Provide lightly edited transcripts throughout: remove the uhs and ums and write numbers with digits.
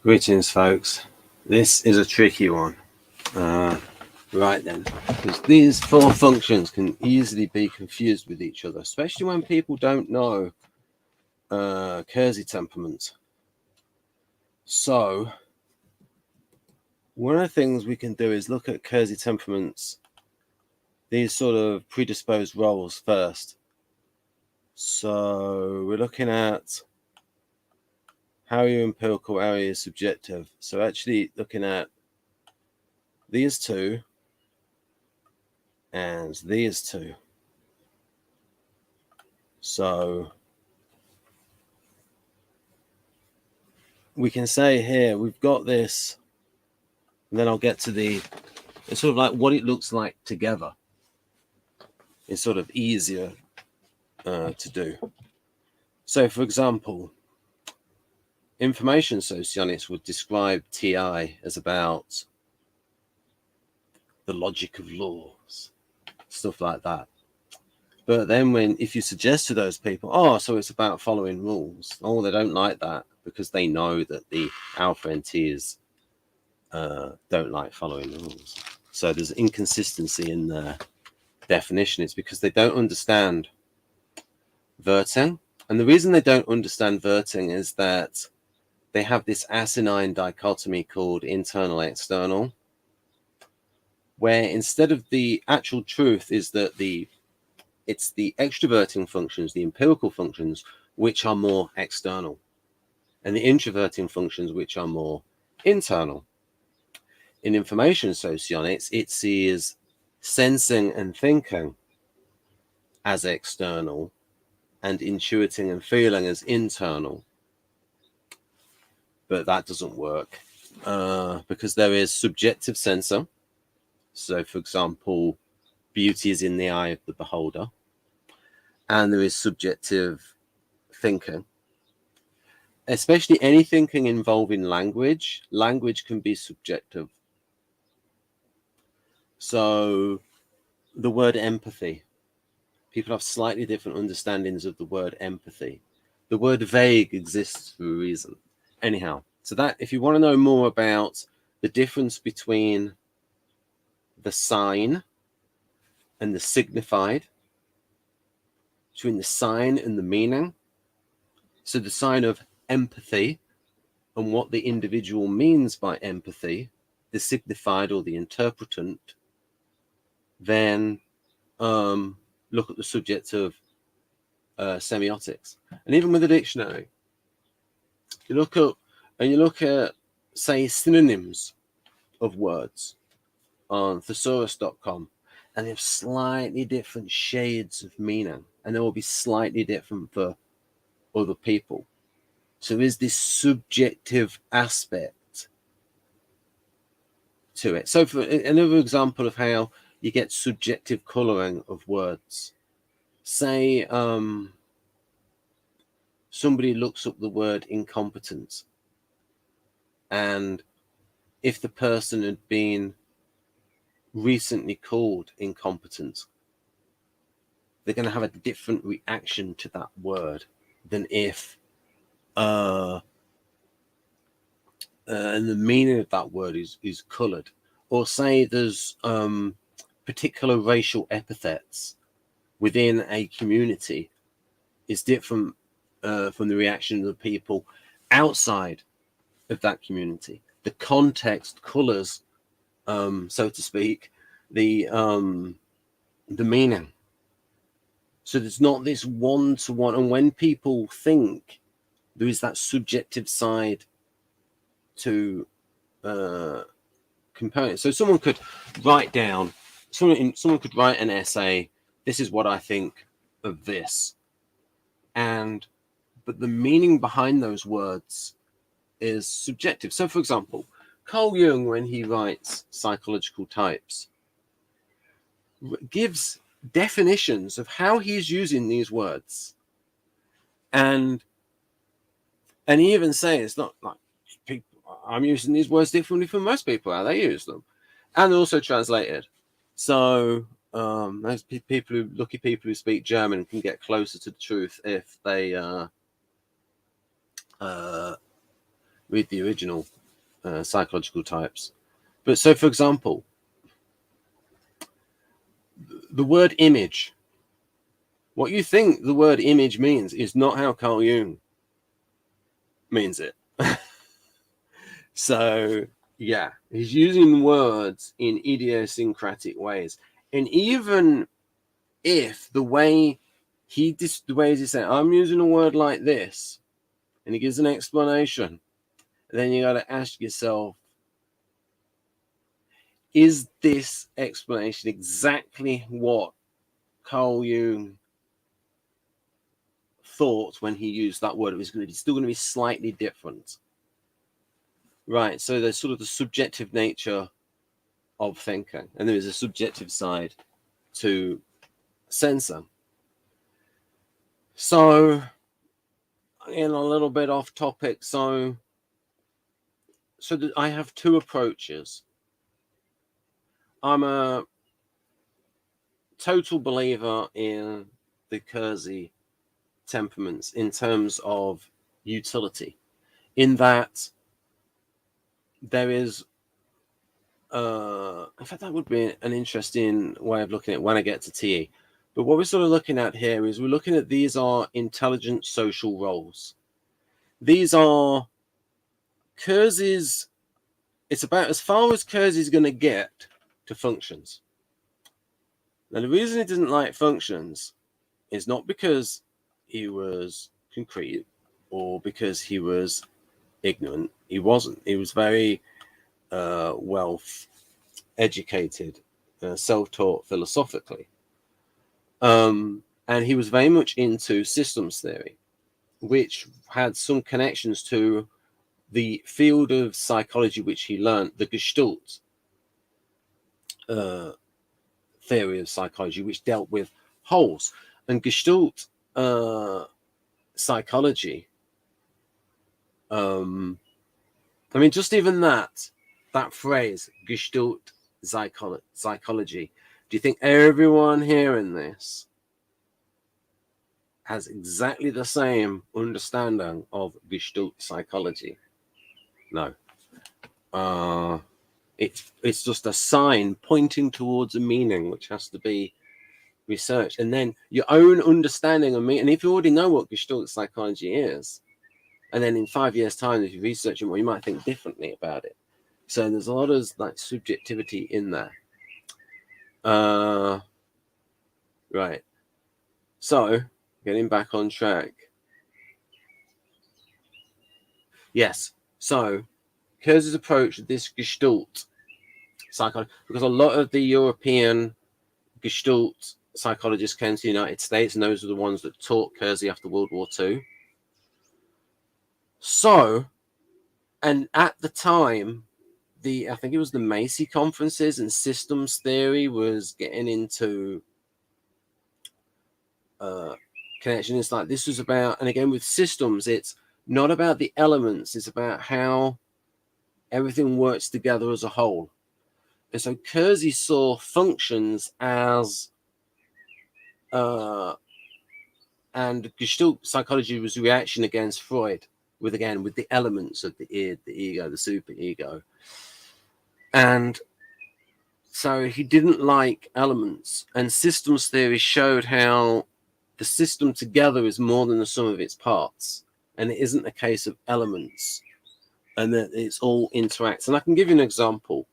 Greetings, folks. This is a tricky one. Right then, because these four functions can easily be confused with each other, especially when people don't know Kersey temperament. So, one of the things we can do is look at Kersey temperaments, these sort of predisposed roles first. So, we're looking at how you're empirical, how you're subjective. So, actually looking at these two and these two. So we can say here we've got this, and then I'll get to it's sort of like what it looks like together. It's sort of easier to do. So, for example, information socionics would describe TI as about the logic of laws, stuff like that. But then if you suggest to those people, oh, so it's about following rules, oh, they don't like that because they know that the alpha NTs don't like following rules. So there's inconsistency in their definition. It's because they don't understand verting. And the reason they don't understand verting is that they have this asinine dichotomy called internal-external, where instead of the actual truth is that it's the extroverting functions, the empirical functions, which are more external, and the introverting functions, which are more internal. In information socionics, it sees sensing and thinking as external and intuiting and feeling as internal. But that doesn't work because there is subjective sensor. So, for example, beauty is in the eye of the beholder. And there is subjective thinking. Especially any thinking involving language. Language can be subjective. So, the word empathy. People have slightly different understandings of the word empathy. The word vague exists for a reason. Anyhow, so that if you want to know more about the difference between the sign and the signified, between the sign and the meaning, so the sign of empathy and what the individual means by empathy, the signified or the interpretant, then look at the subject of semiotics. And even with a dictionary, you look at, say, synonyms of words on thesaurus.com, and they have slightly different shades of meaning, and they will be slightly different for other people. So there's this subjective aspect to it. So for another example of how you get subjective coloring of words, say somebody looks up the word incompetent, and if the person had been recently called incompetent, they're going to have a different reaction to that word than if and the meaning of that word is coloured. Or say there's particular racial epithets within a community is different from the reaction of the people outside of that community. The context colours, so to speak, the meaning. So there's not this one-to-one. And when people think, there is that subjective side to comparing. So someone could write down, someone could write an essay, this is what I think of this. But the meaning behind those words is subjective. So, for example, Carl Jung, when he writes Psychological Types, gives definitions of how he's using these words. And he even says, it's not like I'm using these words differently from most people, how they use them. And also translated. So those lucky people who speak German can get closer to the truth if they read the original psychological types. But so, for example, the word image, what you think the word image means is not how Carl Jung means it. So, yeah, he's using words in idiosyncratic ways. And even if the way he's saying, I'm using a word like this, and he gives an explanation, then you got to ask yourself, is this explanation exactly what Carl Jung thought when he used that word? It was still going to be slightly different. Right, so there's sort of the subjective nature of thinking, and there is a subjective side to sensor. So, in a little bit off topic, so I have two approaches. I'm a total believer in the Kersey temperaments in terms of utility, in that there is in fact, that would be an interesting way of looking at it when I get to TE. But what we're sort of looking at here is we're looking at these are intelligent social roles. These are Kersey's, it's about as far as Kersey's going to get to functions. Now, the reason he didn't like functions is not because he was concrete or because he was ignorant. He wasn't. He was very well educated, self-taught philosophically. And he was very much into systems theory, which had some connections to the field of psychology which he learned, the Gestalt theory of psychology, which dealt with wholes. And Gestalt psychology, I mean, just even that phrase, Gestalt psychology, do you think everyone hearing this has exactly the same understanding of Gestalt psychology? No. It's just a sign pointing towards a meaning which has to be researched, and then your own understanding of meaning. And if you already know what Gestalt psychology is, and then in 5 years' time, if you research it more, you might think differently about it. So there's a lot of like subjectivity in there. Right. So getting back on track. Yes. So Kurz's approach to this Gestalt psychology, because a lot of the European Gestalt psychologists came to the United States, and those are the ones that taught Kersey after World War II. So, and at the time, I think it was the Macy conferences, and systems theory was getting into connection. It's like this was about, and again with systems, it's not about the elements, it's about how everything works together as a whole. And so Kersey saw functions as and Gestalt psychology was a reaction against Freud with the elements of the id, the ego, the superego. And so he didn't like elements, and systems theory showed how the system together is more than the sum of its parts, and it isn't a case of elements, and that it's all interacts. And I can give you an example.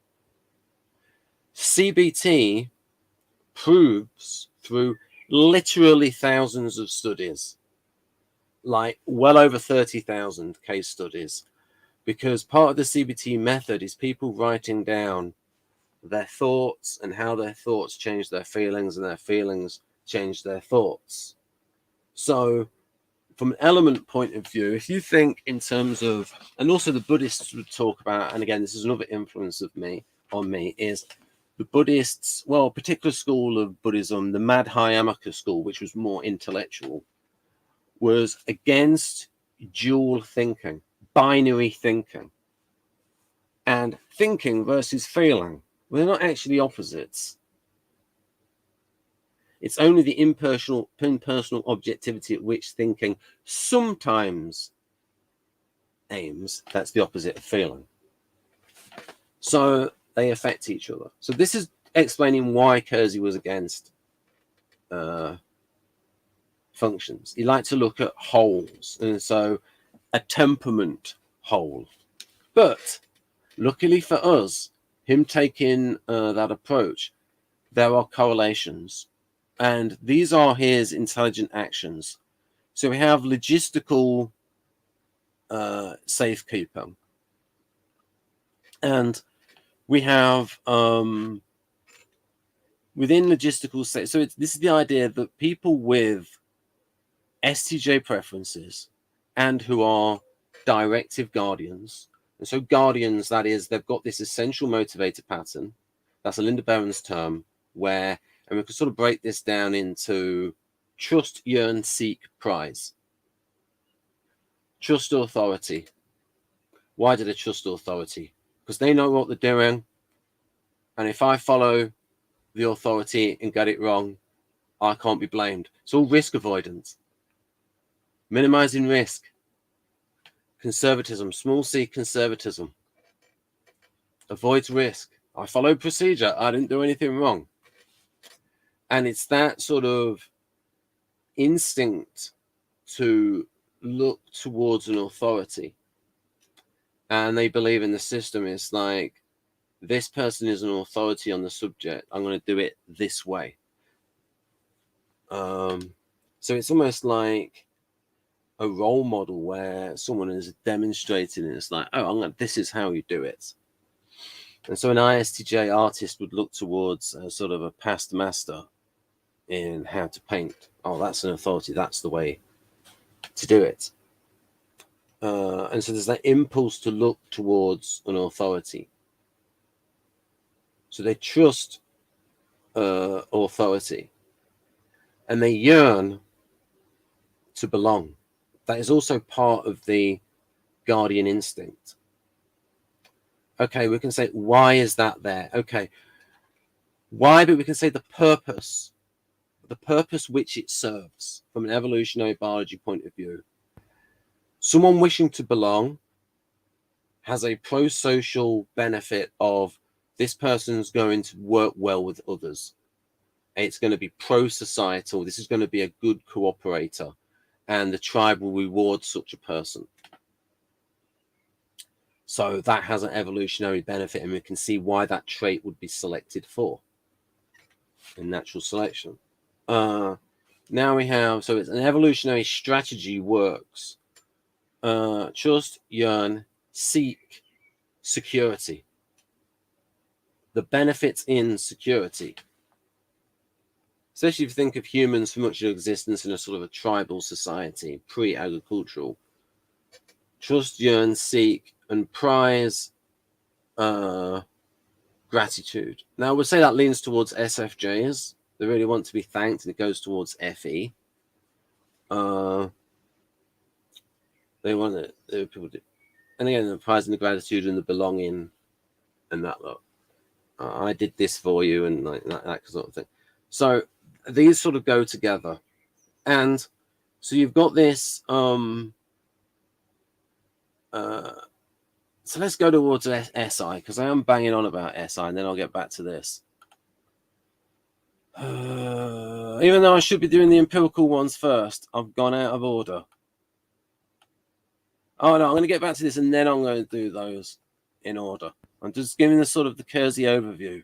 CBT proves through literally thousands of studies, like well over 30,000 case studies, because part of the CBT method is people writing down their thoughts and how their thoughts change their feelings, and their feelings change their thoughts. So from an element point of view, if you think in terms of, and also the Buddhists would talk about, and again, this is another influence on me, is the Buddhists, well, a particular school of Buddhism, the Madhyamaka school, which was more intellectual, was against dual thinking, binary thinking, and thinking versus feeling. Well, they're not actually opposites. It's only the impersonal objectivity at which thinking sometimes aims, that's the opposite of feeling. So they affect each other. So this is explaining why Kersey was against functions. He liked to look at wholes, and so a temperament whole. But luckily for us, him taking that approach, there are correlations, and these are his intelligent actions. So we have logistical safekeeping, and we have within logistical safe. So this is the idea that people with STJ preferences and who are directive guardians. And so guardians, that is, they've got this essential motivator pattern. That's a Linda Berens term where, and we can sort of break this down into trust, yearn, seek, prize. Trust authority. Why do they trust authority? Because they know what they're doing. And if I follow the authority and get it wrong, I can't be blamed. It's all risk avoidance. Minimizing risk. Conservatism, small c conservatism. Avoids risk. I followed procedure. I didn't do anything wrong. And it's that sort of instinct to look towards an authority. And they believe in the system. It's like, this person is an authority on the subject. I'm going to do it this way. So it's almost like a role model where someone is demonstrating it. It's like, oh, this is how you do it. And so an ISTJ artist would look towards a sort of a past master in how to paint. Oh, that's an authority. That's the way to do it. And so there's that impulse to look towards an authority. So they trust authority, and they yearn to belong. That is also part of the guardian instinct. Okay, we can say, why is that there? Okay, why? But we can say the purpose which it serves from an evolutionary biology point of view. Someone wishing to belong has a pro-social benefit of this person's going to work well with others. It's going to be pro-societal. This is going to be a good cooperator, and the tribe will reward such a person. So that has an evolutionary benefit, and we can see why that trait would be selected for in natural selection. Now we have, so it's an evolutionary strategy works. Trust, yearn, seek, security. The benefits in security. Especially if you think of humans for much of existence in a sort of a tribal society, pre-agricultural. Trust, yearn, seek, and prize gratitude. Now, I would say that leans towards SFJs. They really want to be thanked, and it goes towards FE. They want it. People do. And again, the prize and the gratitude and the belonging and that lot. I did this for you, and like that sort of thing. So these sort of go together. And so you've got this so let's go towards SI, because I am banging on about SI, and then I'll get back to this. Even though I should be doing the empirical ones first, I've gone out of order. Oh no, I'm going to get back to this, and then I'm going to do those in order. I'm just giving the sort of the Kersey overview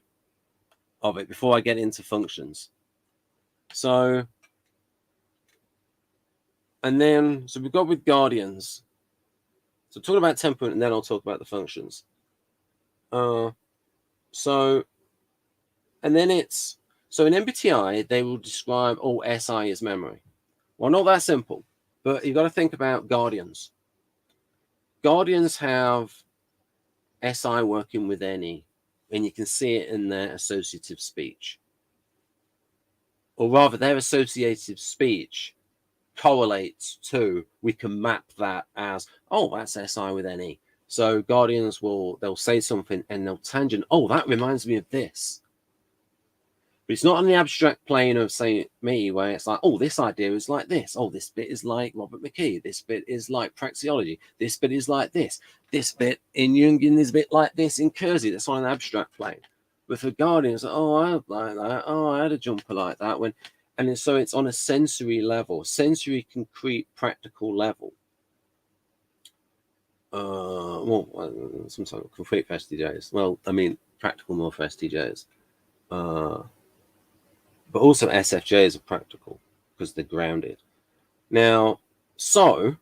of it before I get into functions. So, and then, so we've got with guardians. So talking about temperament, and then I'll talk about the functions. So, and then it's, so in MBTI, they will describe all SI as memory. Well, not that simple, but you've got to think about guardians. Guardians have SI working with NE, and you can see it in their associative speech. Or rather, their associative speech correlates to, we can map that as, oh, that's SI with NE. So guardians they'll say something and they'll tangent, oh, that reminds me of this. But it's not on the abstract plane of, say, me, where it's like, oh, this idea is like this. Oh, this bit is like Robert McKee. This bit is like praxeology. This bit is like this. This bit in Jungian is a bit like this in Kersey. That's on an abstract plane. But for Guardians, oh, I like that. Oh, I had a jumper like that. And so it's on a sensory level, sensory, concrete, practical level. Well, sometimes concrete for STJs. Well, I mean, practical more for STJs. But also SFJs are practical because they're grounded. Now, so,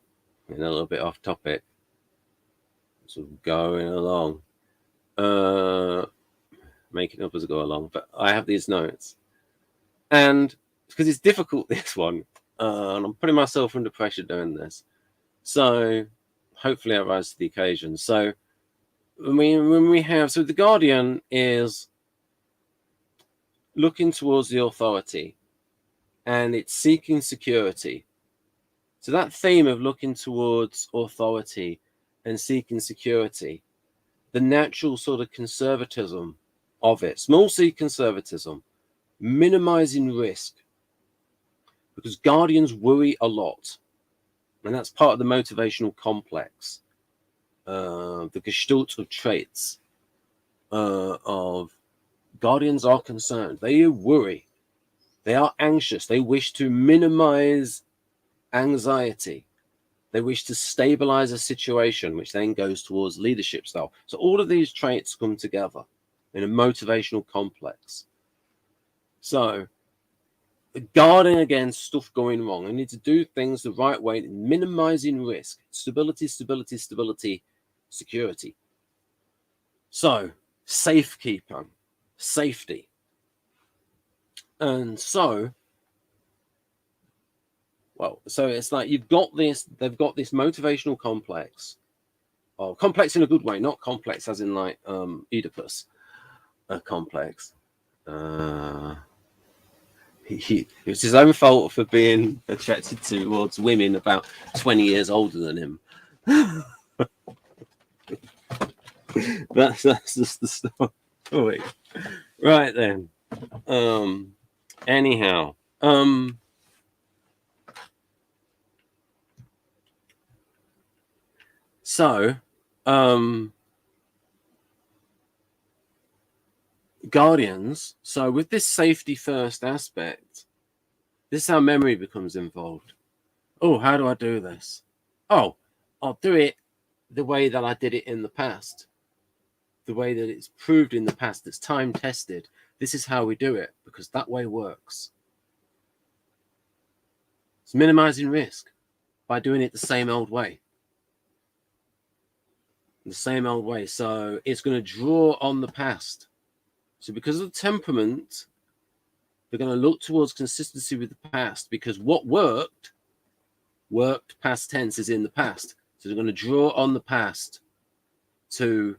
a little bit off topic, sort of going along, making up as I go along, but I have these notes. And because it's difficult, this one, and I'm putting myself under pressure doing this. So hopefully I rise to the occasion. So when we have, so the Guardian is looking towards the authority and it's seeking security. So that theme of looking towards authority and seeking security, the natural sort of conservatism of it, small c conservatism, minimizing risk, because Guardians worry a lot. And that's part of the motivational complex, the gestalt of traits of Guardians are concerned. They worry. They are anxious. They wish to minimize anxiety. They wish to stabilize a situation, which then goes towards leadership style. So all of these traits come together in a motivational complex. So guarding against stuff going wrong. I need to do things the right way, minimizing risk, stability, stability, stability, security. So safekeeper, safety. And so, well, so it's like you've got this, they've got this motivational complex, or complex in a good way, not complex as in like Oedipus complex. It's his own fault for being attracted towards women about 20 years older than him. that's just the story. Right then. Anyhow. So, Guardians, so with this safety first aspect, this is how memory becomes involved. Oh, how do I do this? Oh, I'll do it the way that I did it in the past, the way that it's proved in the past, that's time tested. This is how we do it because that way works. It's minimizing risk by doing it the same old way. The same old way. So it's going to draw on the past. So because of the temperament, they're going to look towards consistency with the past, because what worked, past tense is in the past. So they're going to draw on the past to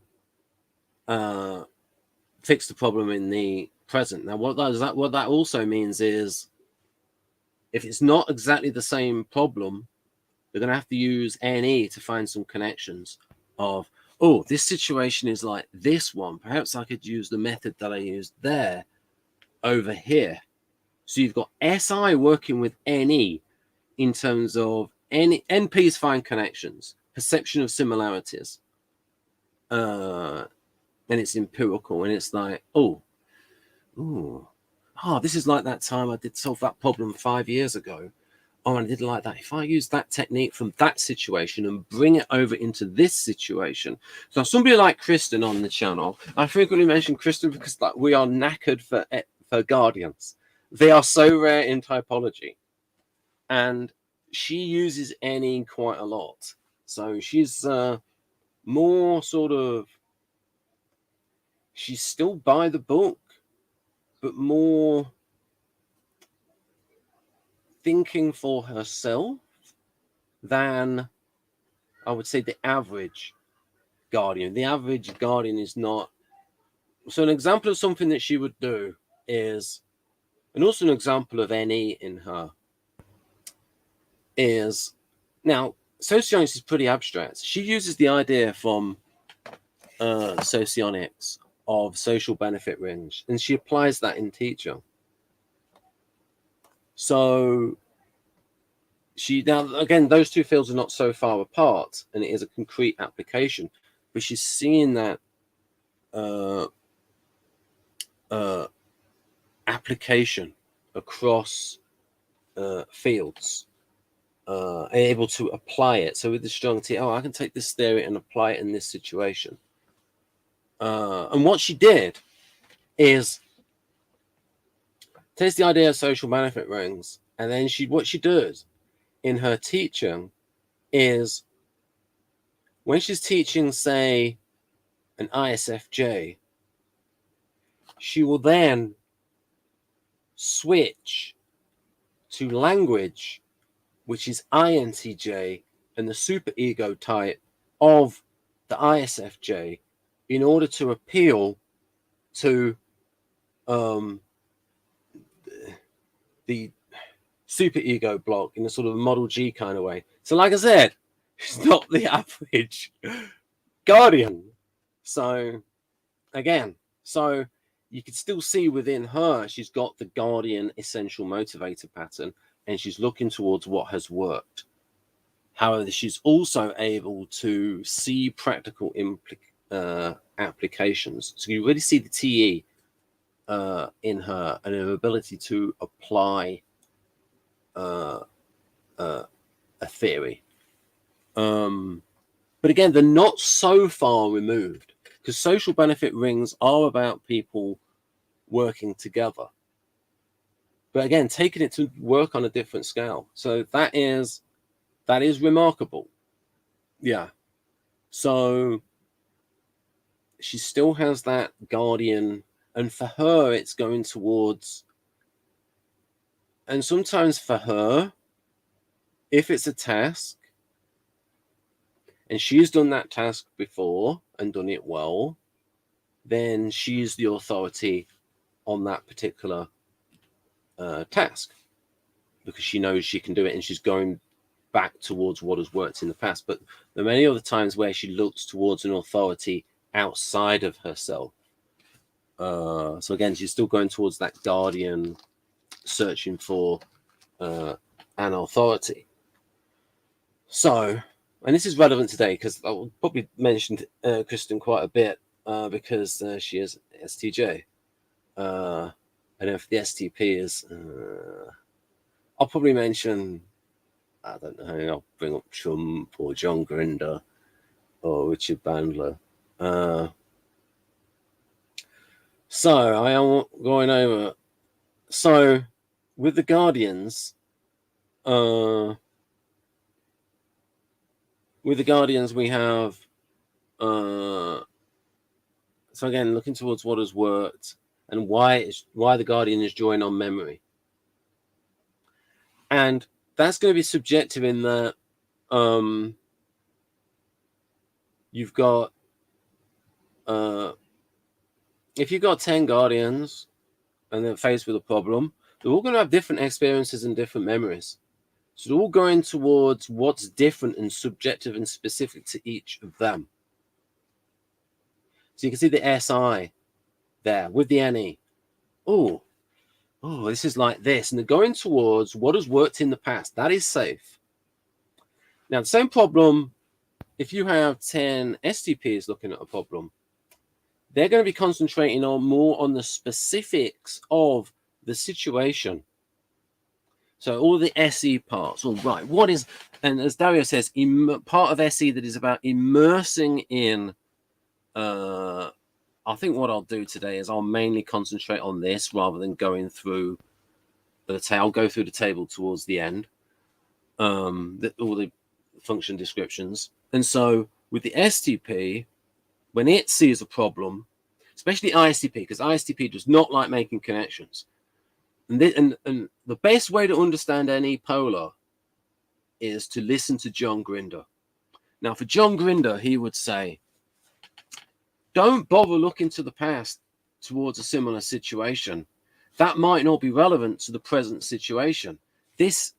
fix the problem in the present. Now, what that also means is, if it's not exactly the same problem, they're going to have to use NE to find some connections of, oh, this situation is like this one. Perhaps I could use the method that I used there over here. So you've got SI working with NE in terms of NP's find connections, perception of similarities. And it's empirical, and it's like, this is like that time I did solve that problem 5 years ago. Oh, and I didn't like that. If I use that technique from that situation and bring it over into this situation. So somebody like Kristen on the channel, I frequently mention Kristen because like, we are knackered for Guardians. They are so rare in typology. And she uses NE quite a lot. So she's more sort of, she's still by the book, but more thinking for herself than, I would say, the average Guardian. The average Guardian is not. So an example of something that she would do is, and also an example of NE in her is, now socionics is pretty abstract. She uses the idea from socionics of social benefit rings, and she applies that in teacher. So now again, those two fields are not so far apart, and it is a concrete application. But she's seeing that application across fields, able to apply it. So with the strong T, I can take this theory and apply it in this situation. And what she did is takes the idea of social benefit rings, and then what she does in her teaching is when she's teaching, say, an ISFJ, she will then switch to language which is INTJ and the superego type of the ISFJ in order to appeal to the superego block in a sort of Model G kind of way. So like I said, she's not the average guardian. So again, so you can still see within her, she's got the guardian essential motivator pattern, and she's looking towards what has worked. However, she's also able to see practical applications. So you really see the TE in her and her ability to apply a theory. But again, they're not so far removed, because social benefit rings are about people working together. But again, taking it to work on a different scale. So that is remarkable. Yeah. So she still has that guardian, and for her, it's going towards, and sometimes for her, if it's a task, and she's done that task before and done it well, then she's the authority on that particular task, because she knows she can do it and she's going back towards what has worked in the past. But there are many other times where she looks towards an authority outside of herself. So again, she's still going towards that guardian, searching for an authority. So, and this is relevant today because I will probably mentioned Kristen quite a bit because she is STJ. And if the STP is, I'll probably mention, I don't know, I'll bring up Trump or John Grinder or Richard Bandler. So I am going over. So with the Guardians, we have. So again, looking towards what has worked and why the Guardian is drawing on memory, and that's going to be subjective in that you've got if you've got 10 Guardians and they're faced with a problem, they're all going to have different experiences and different memories. So they're all going towards what's different and subjective and specific to each of them. So you can see the SI there with the NE. Oh, this is like this. And they're going towards what has worked in the past. That is safe. Now, the same problem, if you have 10 STPs looking at a problem, they're going to be concentrating more on the specifics of the situation. So all the SE parts, all right, what is, and as Dario says, part of SE that is about immersing in, I think what I'll do today is I'll mainly concentrate on this rather than going through the tail. I'll go through the table towards the end, all the function descriptions. And so with the STP, when it sees a problem, especially ISTP, because ISTP does not like making connections. And the best way to understand any polar is to listen to John Grinder. Now, for John Grinder, he would say, don't bother looking to the past towards a similar situation. That might not be relevant to the present situation. This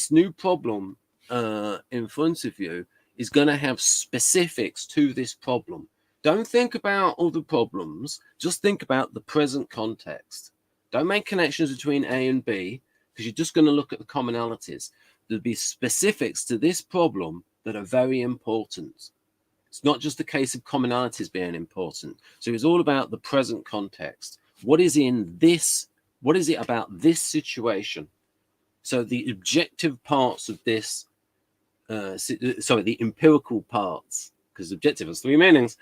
new problem in front of you is going to have specifics to this problem. Don't think about other problems. Just think about the present context. Don't make connections between A and B. because you're just going to look at the commonalities. There'll be specifics to this problem that are very important. It's not just a case of commonalities being important. So it's all about the present context. What is in this? What is it about this situation? So the objective parts of this, the empirical parts, because objective has three meanings.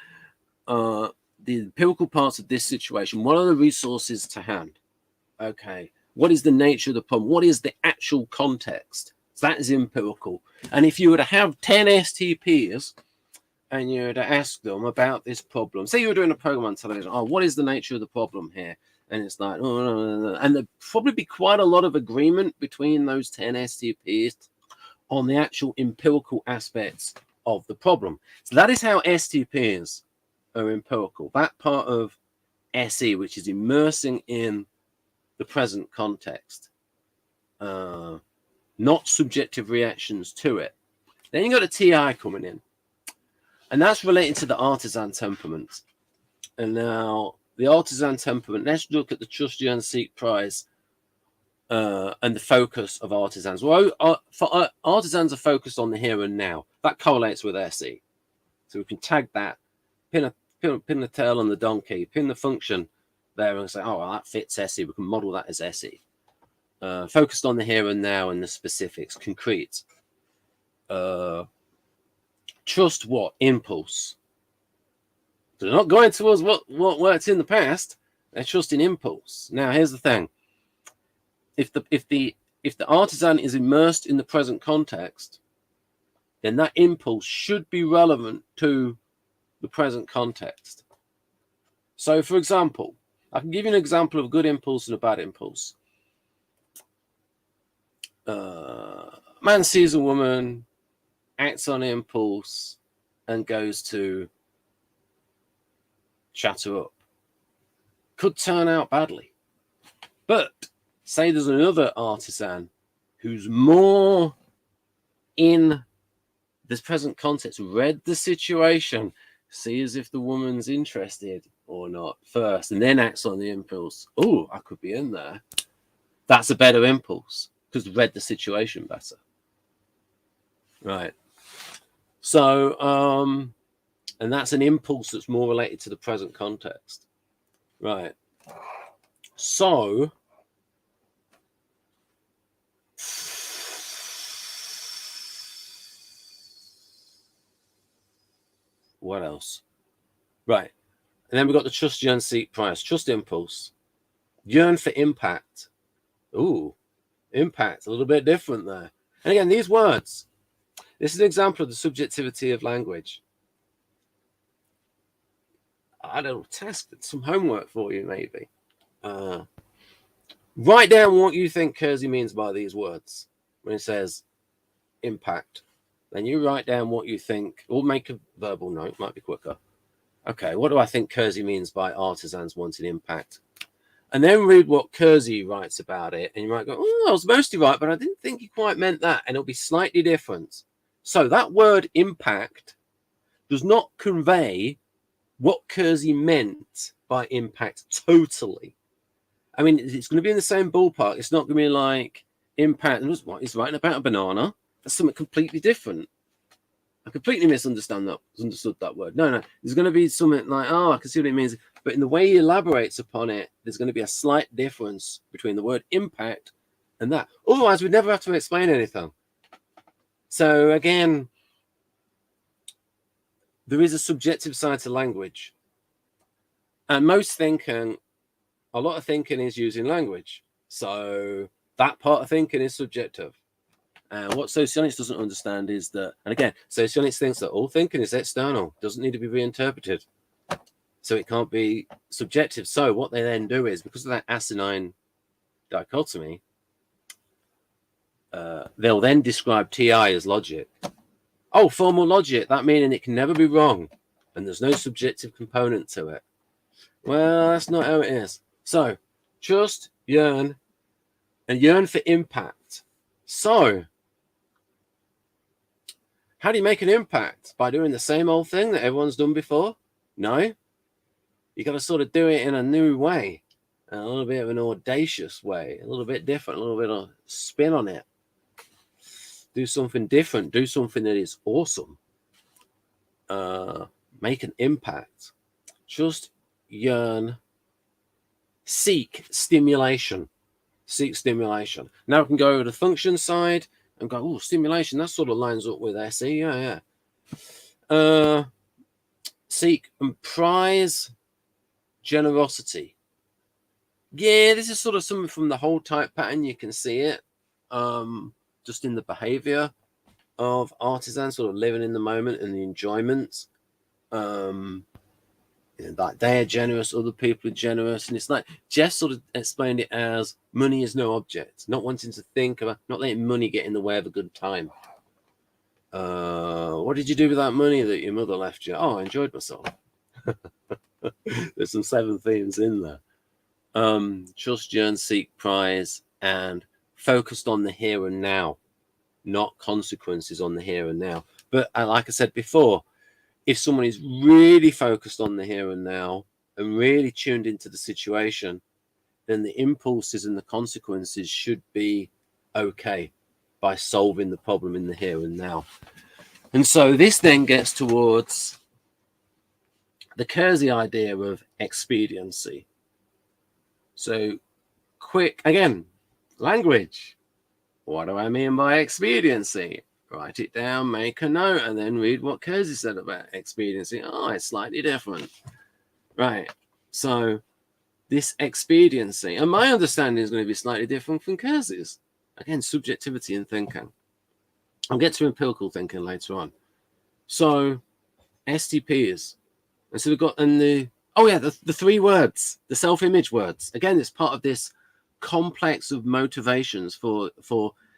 The empirical parts of this situation. What are the resources to hand? Okay. What is the nature of the problem? What is the actual context? So that is empirical. And if you were to have 10 STPs and you were to ask them about this problem, say you were doing a program on television, oh, what is the nature of the problem here? And it's like, oh, no. And there'd probably be quite a lot of agreement between those 10 STPs on the actual empirical aspects of the problem. So that is how STPs are empirical. That part of SE, which is immersing in the present context, not subjective reactions to it. Then you got a TI coming in, and that's related to the artisan temperament. And now the artisan temperament, let's look at the Trust, Yearn, Seek prize and the focus of artisans. Well, artisans are focused on the here and now. That correlates with SE. So we can tag that, pin the tail on the donkey, pin the function there and say, oh, well, that fits SE. We can model that as SE. Focused on the here and now and the specifics, concrete. Trust what? Impulse. So they're not going towards what worked in the past. They're trusting impulse. Now, here's the thing. If the artisan is immersed in the present context, then that impulse should be relevant to the present context. So, for example, I can give you an example of a good impulse and a bad impulse. Man sees a woman, acts on impulse, and goes to chat her up. Could turn out badly. But say there's another artisan who's more in this present context, read the situation, sees if the woman's interested or not first, and then acts on the impulse. Oh, I could be in there. That's a better impulse because read the situation better. Right. So, and that's an impulse that's more related to the present context. Right. So, what else? Right. And then we've got the Trust, Yearn, Seek prize. Trust impulse. Yearn for impact. Ooh, impact. A little bit different there. And again, these words. This is an example of the subjectivity of language. I don't know, task, some homework for you, maybe. Write down what you think Kersey means by these words when it says impact. Then you write down what you think, or make a verbal note, might be quicker. Okay, what do I think Kersey means by artisans wanting impact? And then read what Kersey writes about it, and you might go, oh, I was mostly right, but I didn't think he quite meant that, and it'll be slightly different. So that word impact does not convey what Kersey meant by impact totally. I mean, it's going to be in the same ballpark. It's not going to be like impact. He's writing about a banana. That's something completely different. I completely misunderstood that word. No. There's going to be something like, oh, I can see what it means. But in the way he elaborates upon it, there's going to be a slight difference between the word impact and that. Otherwise, we'd never have to explain anything. So again, there is a subjective side to language. And most thinking, a lot of thinking is using language. So that part of thinking is subjective. And what socionics doesn't understand is that, and again, socionics thinks that all thinking is external, doesn't need to be reinterpreted. So it can't be subjective. So what they then do is, because of that asinine dichotomy, they'll then describe TI as logic. Oh, formal logic, that meaning it can never be wrong. And there's no subjective component to it. Well, that's not how it is. So, trust, yearn, and yearn for impact. So, how do you make an impact? By doing the same old thing that everyone's done before? No. You got to sort of do it in a new way. a little bit of an audacious way, a little bit different, a little bit of spin on it. Do something different, do something that is awesome. Make an impact. Just yearn, seek stimulation. Seek stimulation. Now I can go to the function side and go, oh, stimulation, that sort of lines up with SE. Yeah. Seek and prize generosity. Yeah, this is sort of something from the whole type pattern. You can see it just in the behavior of artisans, sort of living in the moment and the enjoyment. Like they're generous, other people are generous, and it's like Jeff sort of explained it as money is no object, not wanting to think about, not letting money get in the way of a good time. What did you do with that money that your mother left you? Oh, I enjoyed myself. There's some 7 themes in there. Trust, yearn, seek, prize, and focused on the here and now, not consequences on the here and now. But like I said before, if someone is really focused on the here and now and really tuned into the situation, then the impulses and the consequences should be okay by solving the problem in the here and now. And so this then gets towards the Kersey idea of expediency. So quick, again, language. What do I mean by expediency? Write it down, make a note, and then read what Kersey said about expediency. Oh, it's slightly different. Right. So this expediency, and my understanding is going to be slightly different from Kersey's. Again, subjectivity and thinking. I'll get to empirical thinking later on. So STPs. And so we've got, and the 3 words, the self-image words. Again, it's part of this complex of motivations for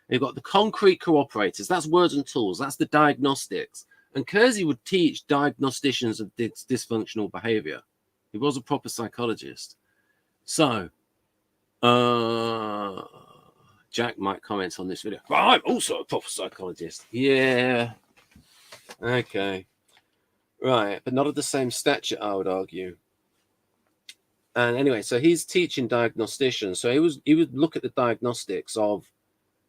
you've got the concrete cooperators. That's words and tools. That's the diagnostics. And Kersey would teach diagnosticians of dysfunctional behavior. He was a proper psychologist. So, Jack might comment on this video. Well, I'm also a proper psychologist. Yeah. Okay. Right. But not of the same stature, I would argue. And anyway, so he's teaching diagnosticians. So he would look at the diagnostics of,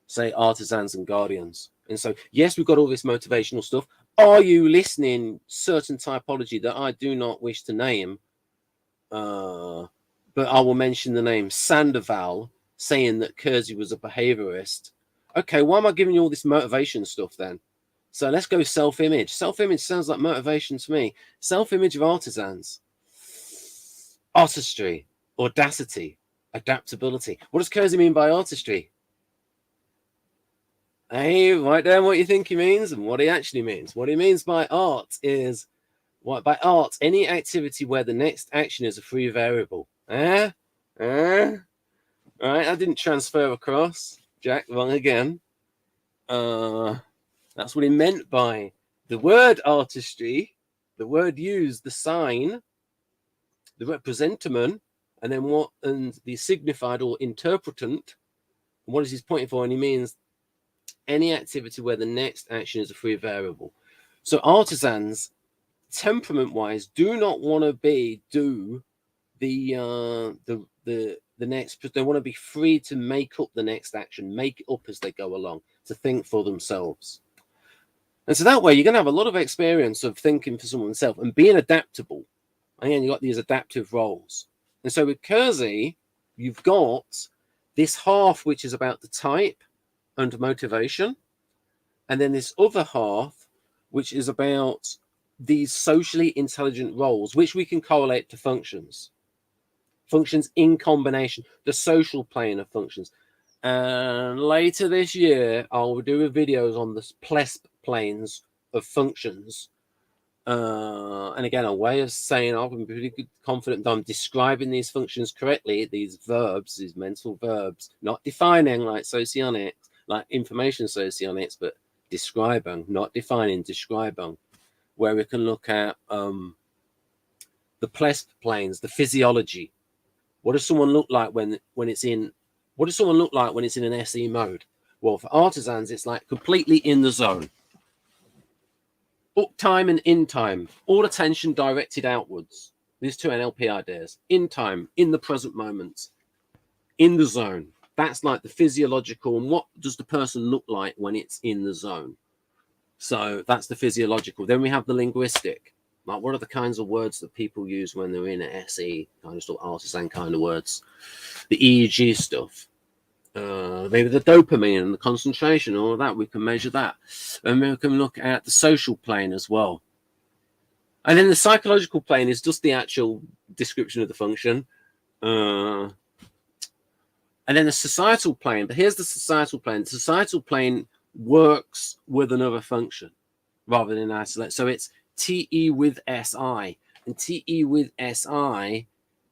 say, artisans and guardians. And so, yes, we've got all this motivational stuff. Are you listening certain typology that I do not wish to name? But I will mention the name Sandoval, saying that Kersey was a behaviorist. Okay, why am I giving you all this motivation stuff then? So let's go self-image. Self-image sounds like motivation to me. Self-image of artisans. Artistry, audacity, adaptability. What does Kersey mean by artistry? Hey, write down what you think he means and what he actually means. What he means by art is, by art, any activity where the next action is a free variable. All right, I didn't transfer across. Jack, wrong again. That's what he meant by the word artistry, the word used, the sign, the representamen, and then and the signified or interpretant. What is he pointing for? And he means any activity where the next action is a free variable. So artisans, temperament-wise, do not want to do the next. They want to be free to make up the next action, make it up as they go along, to think for themselves. And so that way, you're going to have a lot of experience of thinking for someone's self and being adaptable. Again, you've got these adaptive roles. And so with Kersey, you've got this half, which is about the type and motivation. And then this other half, which is about these socially intelligent roles, which we can correlate to functions. Functions in combination, the social plane of functions. And later this year, I'll do videos on the PLESP planes of functions. And again, a way of saying I'm pretty confident that I'm describing these functions correctly, these verbs, these mental verbs, not defining like socionics, like information socionics, but describing, not defining, describing, where we can look at the PLESP planes, the physiology. What does someone look like when it's in? What does someone look like when it's in an SE mode? Well, for artisans, it's like completely in the zone. Up time and in time, all attention directed outwards. These 2 NLP ideas. In time, in the present moment. in the zone. That's like the physiological, and what does the person look like when it's in the zone? So that's the physiological. Then we have the linguistic. Like, what are the kinds of words that people use when they're in an SE, kind of sort of artisan kind of words? The EEG stuff. Maybe the dopamine and the concentration, all of that. We can measure that. And we can look at the social plane as well. And then the psychological plane is just the actual description of the function. And then the societal plane. But here's the societal plane. The societal plane works with another function rather than isolate. So it's TE with SI. And TE with SI,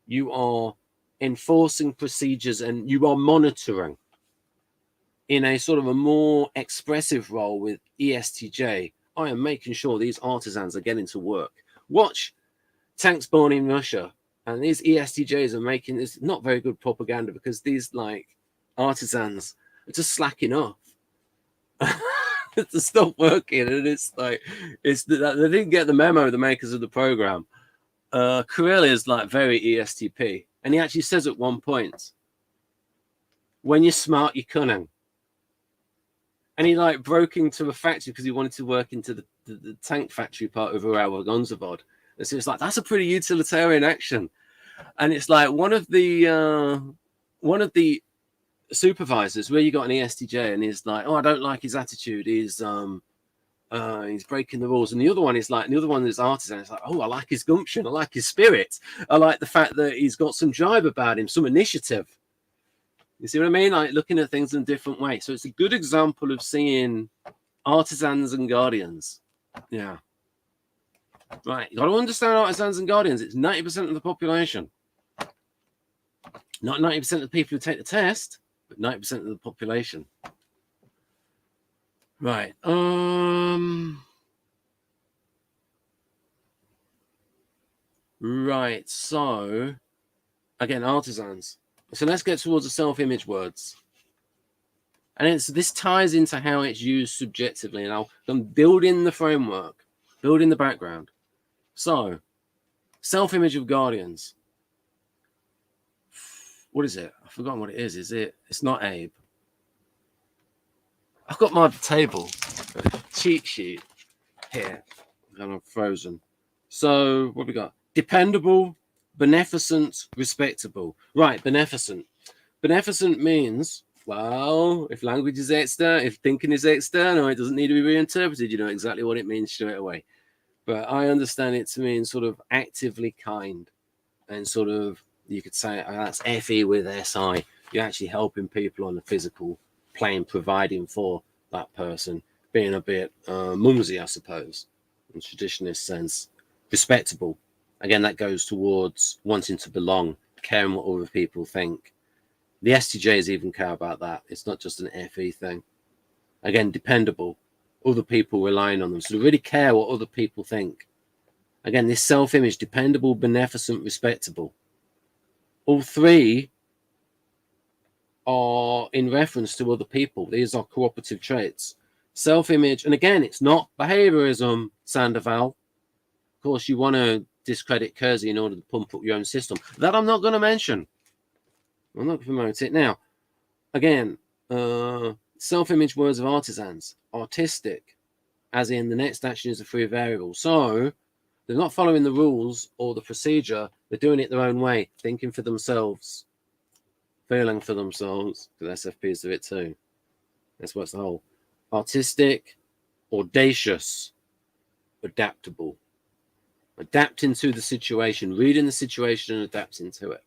you are enforcing procedures and you are monitoring in a sort of a more expressive role. With ESTJ, I am making sure these artisans are getting to work. Watch Tanks Born in Russia, and these ESTJs are making this not very good propaganda, because these like artisans are just slacking off to stop working. And it's like, they didn't get the memo, the makers of the program. Kirill is like very ESTP, and he actually says at one point, when you're smart, you're cunning. And he like broke into a factory because he wanted to work into the tank factory part of Urawa Gonzavod. And so it's like, that's a pretty utilitarian action. And it's like one of the supervisors, where you got an ESTJ, and he's like, oh, I don't like his attitude. He's breaking the rules. And the other one is artisan. It's like, oh, I like his gumption. I like his spirit. I like the fact that he's got some drive about him, some initiative. You see what I mean? Like looking at things in a different way. So it's a good example of seeing artisans and guardians. Yeah. Right. You got to understand artisans and guardians. It's 90% of the population. Not 90% of the people who take the test, but 90% of the population. Right. Right. So, again, artisans. So let's get towards the self-image words. And this ties into how it's used subjectively. And I'm building the framework, building the background. So, self-image of guardians. What is it? I've forgotten what it is. It's not Abe. I've got my table cheat sheet here, and I'm frozen. So what have we got? Dependable, beneficent, respectable. Right, beneficent. Beneficent means, well, if language is external, if thinking is external, it doesn't need to be reinterpreted. You know exactly what it means straight away. But I understand it to mean sort of actively kind, and sort of, you could say, that's FE with SI. You're actually helping people on the physical plane, providing for that person, being a bit mumsy, I suppose, in traditionalist sense. Respectable. Again, that goes towards wanting to belong, caring what other people think. The STJs even care about that. It's not just an FE thing. Again, dependable. Other people relying on them. So they really care what other people think. Again, this self-image, dependable, beneficent, respectable. All three are in reference to other people. These are cooperative traits. Self-image, and again, it's not behaviorism, Sandoval. Of course, you want to discredit Kersey in order to pump up your own system. That I'm not going to mention. I'm not going to promote it. Now, again, self-image words of artisans. Artistic, as in the next action is a free variable. So they're not following the rules or the procedure. They're doing it their own way, thinking for themselves, feeling for themselves, because SFPs do it too. That's what's the whole. Artistic, audacious, adaptable. Adapting to the situation, reading the situation and adapting to it.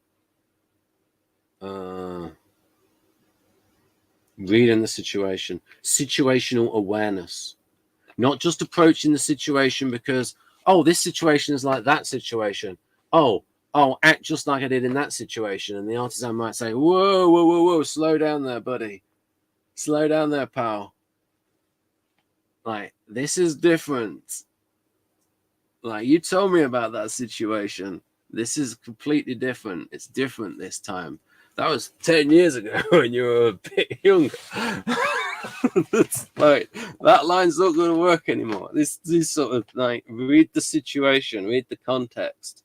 Reading the situation. Situational awareness. Not just approaching the situation because, oh, this situation is like that situation. Oh, act just like I did in that situation. And the artisan might say, whoa, whoa, whoa, whoa, slow down there, buddy. Slow down there, pal. Like, this is different. Like, you told me about that situation. This is completely different. It's different this time. That was 10 years ago when you were a bit younger. It's like, that line's not going to work anymore. This sort of like, read the situation, read the context.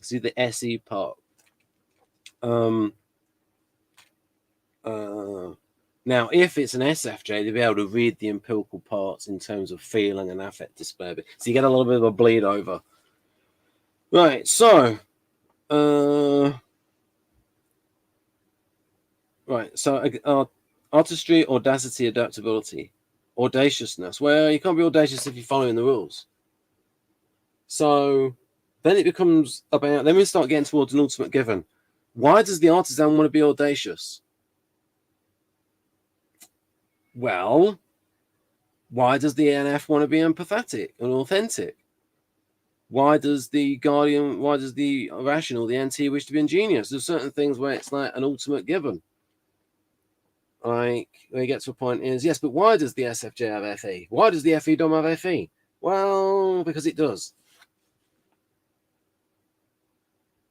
See the SE part. Now, if it's an SFJ, they'll be able to read the empirical parts in terms of feeling and affect display. So you get a little bit of a bleed over. Right, so artistry, audacity, adaptability, audaciousness. Well, you can't be audacious if you're following the rules. So then it becomes about, then we start getting towards an ultimate given. Why does the artisan want to be audacious? Well, why does the NF want to be empathetic and authentic? Why does the Guardian, why does the Rational, the NT, wish to be ingenious? There's certain things where it's like an ultimate given. Like, where you get to a point is, yes, but why does the SFJ have FE? Why does the FE dom have FE? Well, because it does.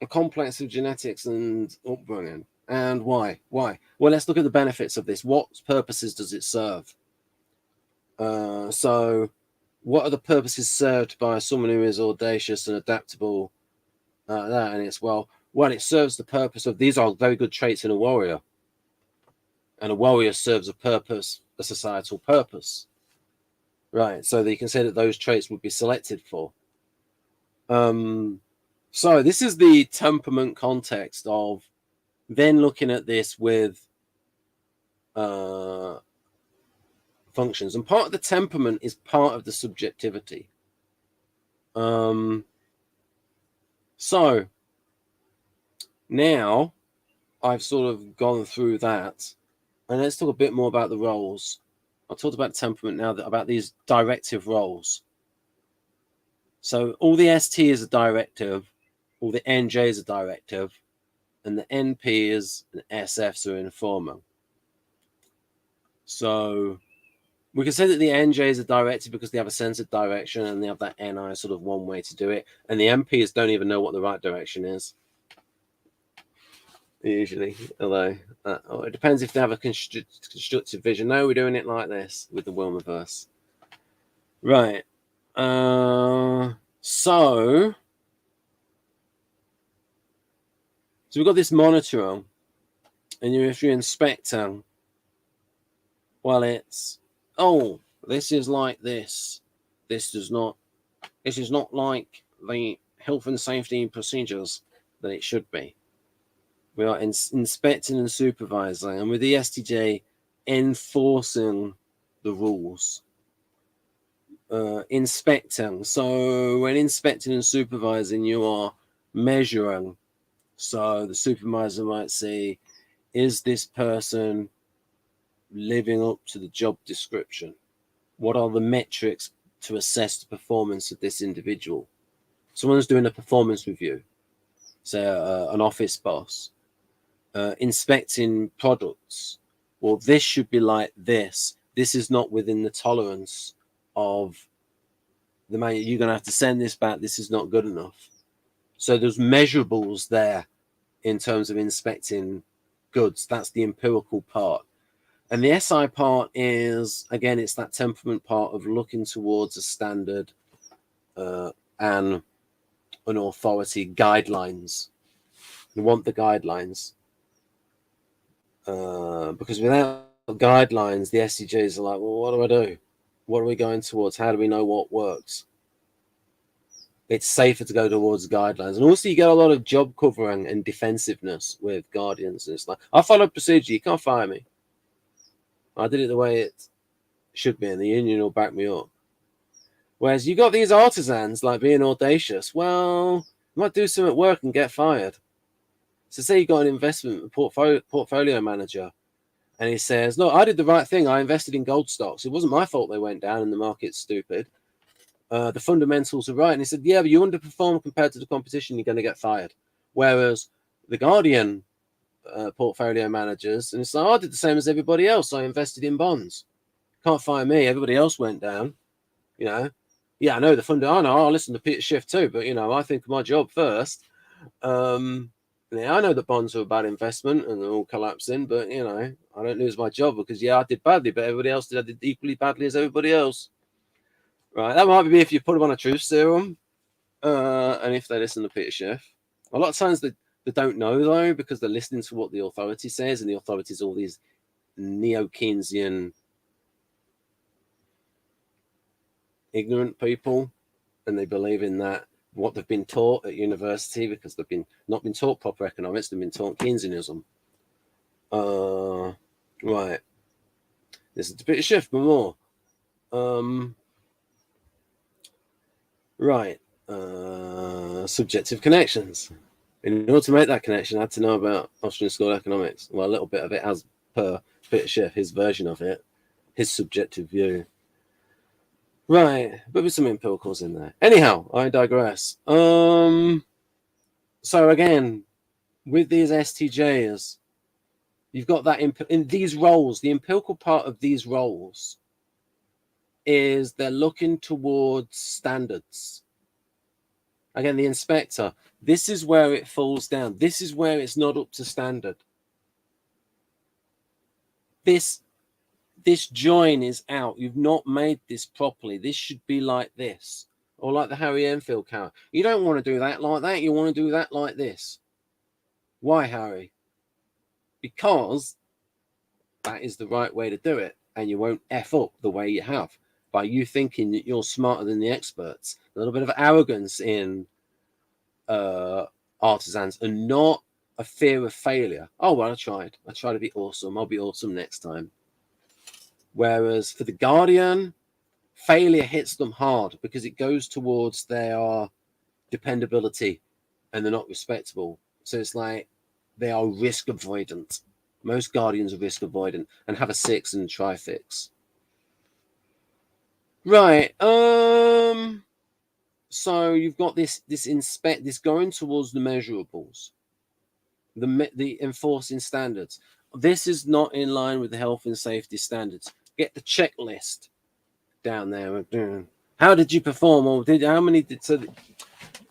A complex of genetics and upbringing. And why? Why? Well, let's look at the benefits of this. What purposes does it serve? So what are the purposes served by someone who is audacious and adaptable? And it's, well, it serves the purpose of, these are very good traits in a warrior. And a warrior serves a purpose, a societal purpose. Right, so that you can say that those traits would be selected for. So this is the temperament context of then looking at this with functions. And part of the temperament is part of the subjectivity. So now I've sort of gone through that. And let's talk a bit more about the roles. I've talked about temperament now, about these directive roles. So all the ST is a directive, all the NJ is a directive, and the NPs and SFs are informer. So we can say that the NJs are directed because they have a sense of direction and they have that NI sort of one way to do it. And the MPs don't even know what the right direction is. Usually, although it depends if they have a constructive vision. No, we're doing it like this with the Wilmaverse. Right. So we've got this monitor on, and if you're inspecting, well, it's, oh, this is like this. This is not like the health and safety procedures that it should be. We are inspecting and supervising, and with the STJ, enforcing the rules. Inspecting. So when inspecting and supervising, you are measuring. So the supervisor might say, is this person living up to the job description? What are the metrics to assess the performance of this individual? Someone's doing a performance review, say an office boss, inspecting products. Well, this should be like this. This is not within the tolerance of the man. You're going to have to send this back. This is not good enough. So there's measurables there in terms of inspecting goods. That's the empirical part. And the SI part is, again, it's that temperament part of looking towards a standard and an authority, guidelines. You want the guidelines. Because without guidelines, the STJs are like, well, what do I do? What are we going towards? How do we know what works? It's safer to go towards guidelines. And also you get a lot of job covering and defensiveness with guardians. And it's like, I followed procedure, you can't fire me. I did it the way it should be, and the union will back me up. Whereas you got these artisans like being audacious. Well, you might do some at work and get fired. So say you got an investment portfolio manager, and he says, no, I did the right thing. I invested in gold stocks. It wasn't my fault they went down and the market's stupid. The fundamentals are right. And he said, yeah, but you underperform compared to the competition, you're going to get fired. Whereas the Guardian portfolio managers, and it's like, I did the same as everybody else. I invested in bonds. Can't fire me. Everybody else went down. You know, yeah, I know the fund. I know. I'll listen to Peter Schiff too, but you know, I think of my job first. Yeah, I know that bonds are a bad investment and they're all collapsing, but you know, I don't lose my job because I did badly, but everybody else did. I did equally badly as everybody else. Right, that might be if you put them on a truth serum, and if they listen to Peter Schiff. A lot of times the People don't know though, because they're listening to what the authority says, and the authority is all these neo-Keynesian ignorant people, and they believe in that what they've been taught at university, because they've not been taught proper economics, they've been taught Keynesianism. Right. This is a bit of shift, but more. Right. Subjective connections. In order to make that connection, I had to know about Austrian school economics. Well, a little bit of it as per Peter Schiff, his version of it, his subjective view. Right, but with some empiricals in there. Anyhow, I digress. So again, with these STJs, you've got that in these roles. The empirical part of these roles is they're looking towards standards. Again, the inspector, this is where it falls down. This is where it's not up to standard. This join is out. You've not made this properly. This should be like this. Or like the Harry Enfield character. You don't want to do that like that. You want to do that like this. Why, Harry? Because that is the right way to do it. And you won't F up the way you have. By you thinking that you're smarter than the experts. A little bit of arrogance in artisans, and not a fear of failure. Oh, well, I tried to be awesome. I'll be awesome next time. Whereas for the Guardian, failure hits them hard because it goes towards their dependability, and they're not respectable. So it's like they are risk avoidant. Most Guardians are risk avoidant and have a 6 and try fix. Right. So you've got this going towards the measurables, the enforcing standards. This is not in line with the health and safety standards. Get the checklist down there. How did you perform? Or how many did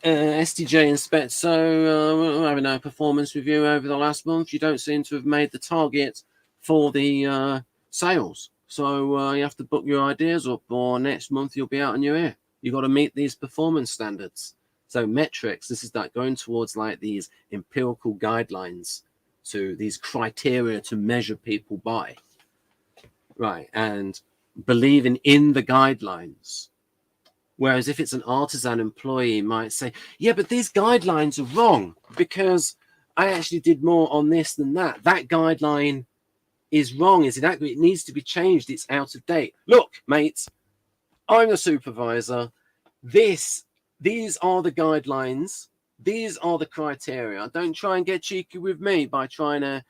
STJ inspect? So we're having a performance review over the last month. You don't seem to have made the target for the sales. So you have to book your ideas up, or next month you'll be out on your ear. You've got to meet these performance standards. So metrics, this is that going towards like these empirical guidelines, to these criteria to measure people by. Right, and believing in the guidelines. Whereas if it's an artisan employee, might say, yeah, but these guidelines are wrong because I actually did more on this than that. That guideline is wrong, is inaccurate, it needs to be changed, it's out of date. Look, mates, I'm the supervisor. These are the guidelines. These are the criteria. Don't try and get cheeky with me by trying to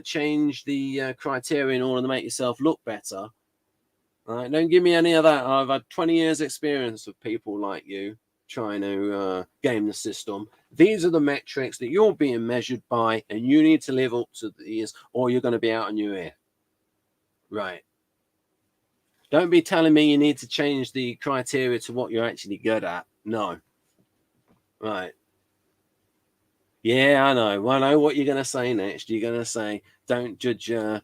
change the criteria in order to make yourself look better. All right, don't give me any of that. I've had 20 years experience of people like you trying to game the system. These are the metrics that you're being measured by, and you need to live up to these, or you're going to be out on your ear. Right. Don't be telling me you need to change the criteria to what you're actually good at. No. Right. Yeah, I know. Well, I know what you're going to say next. You're going to say, don't judge a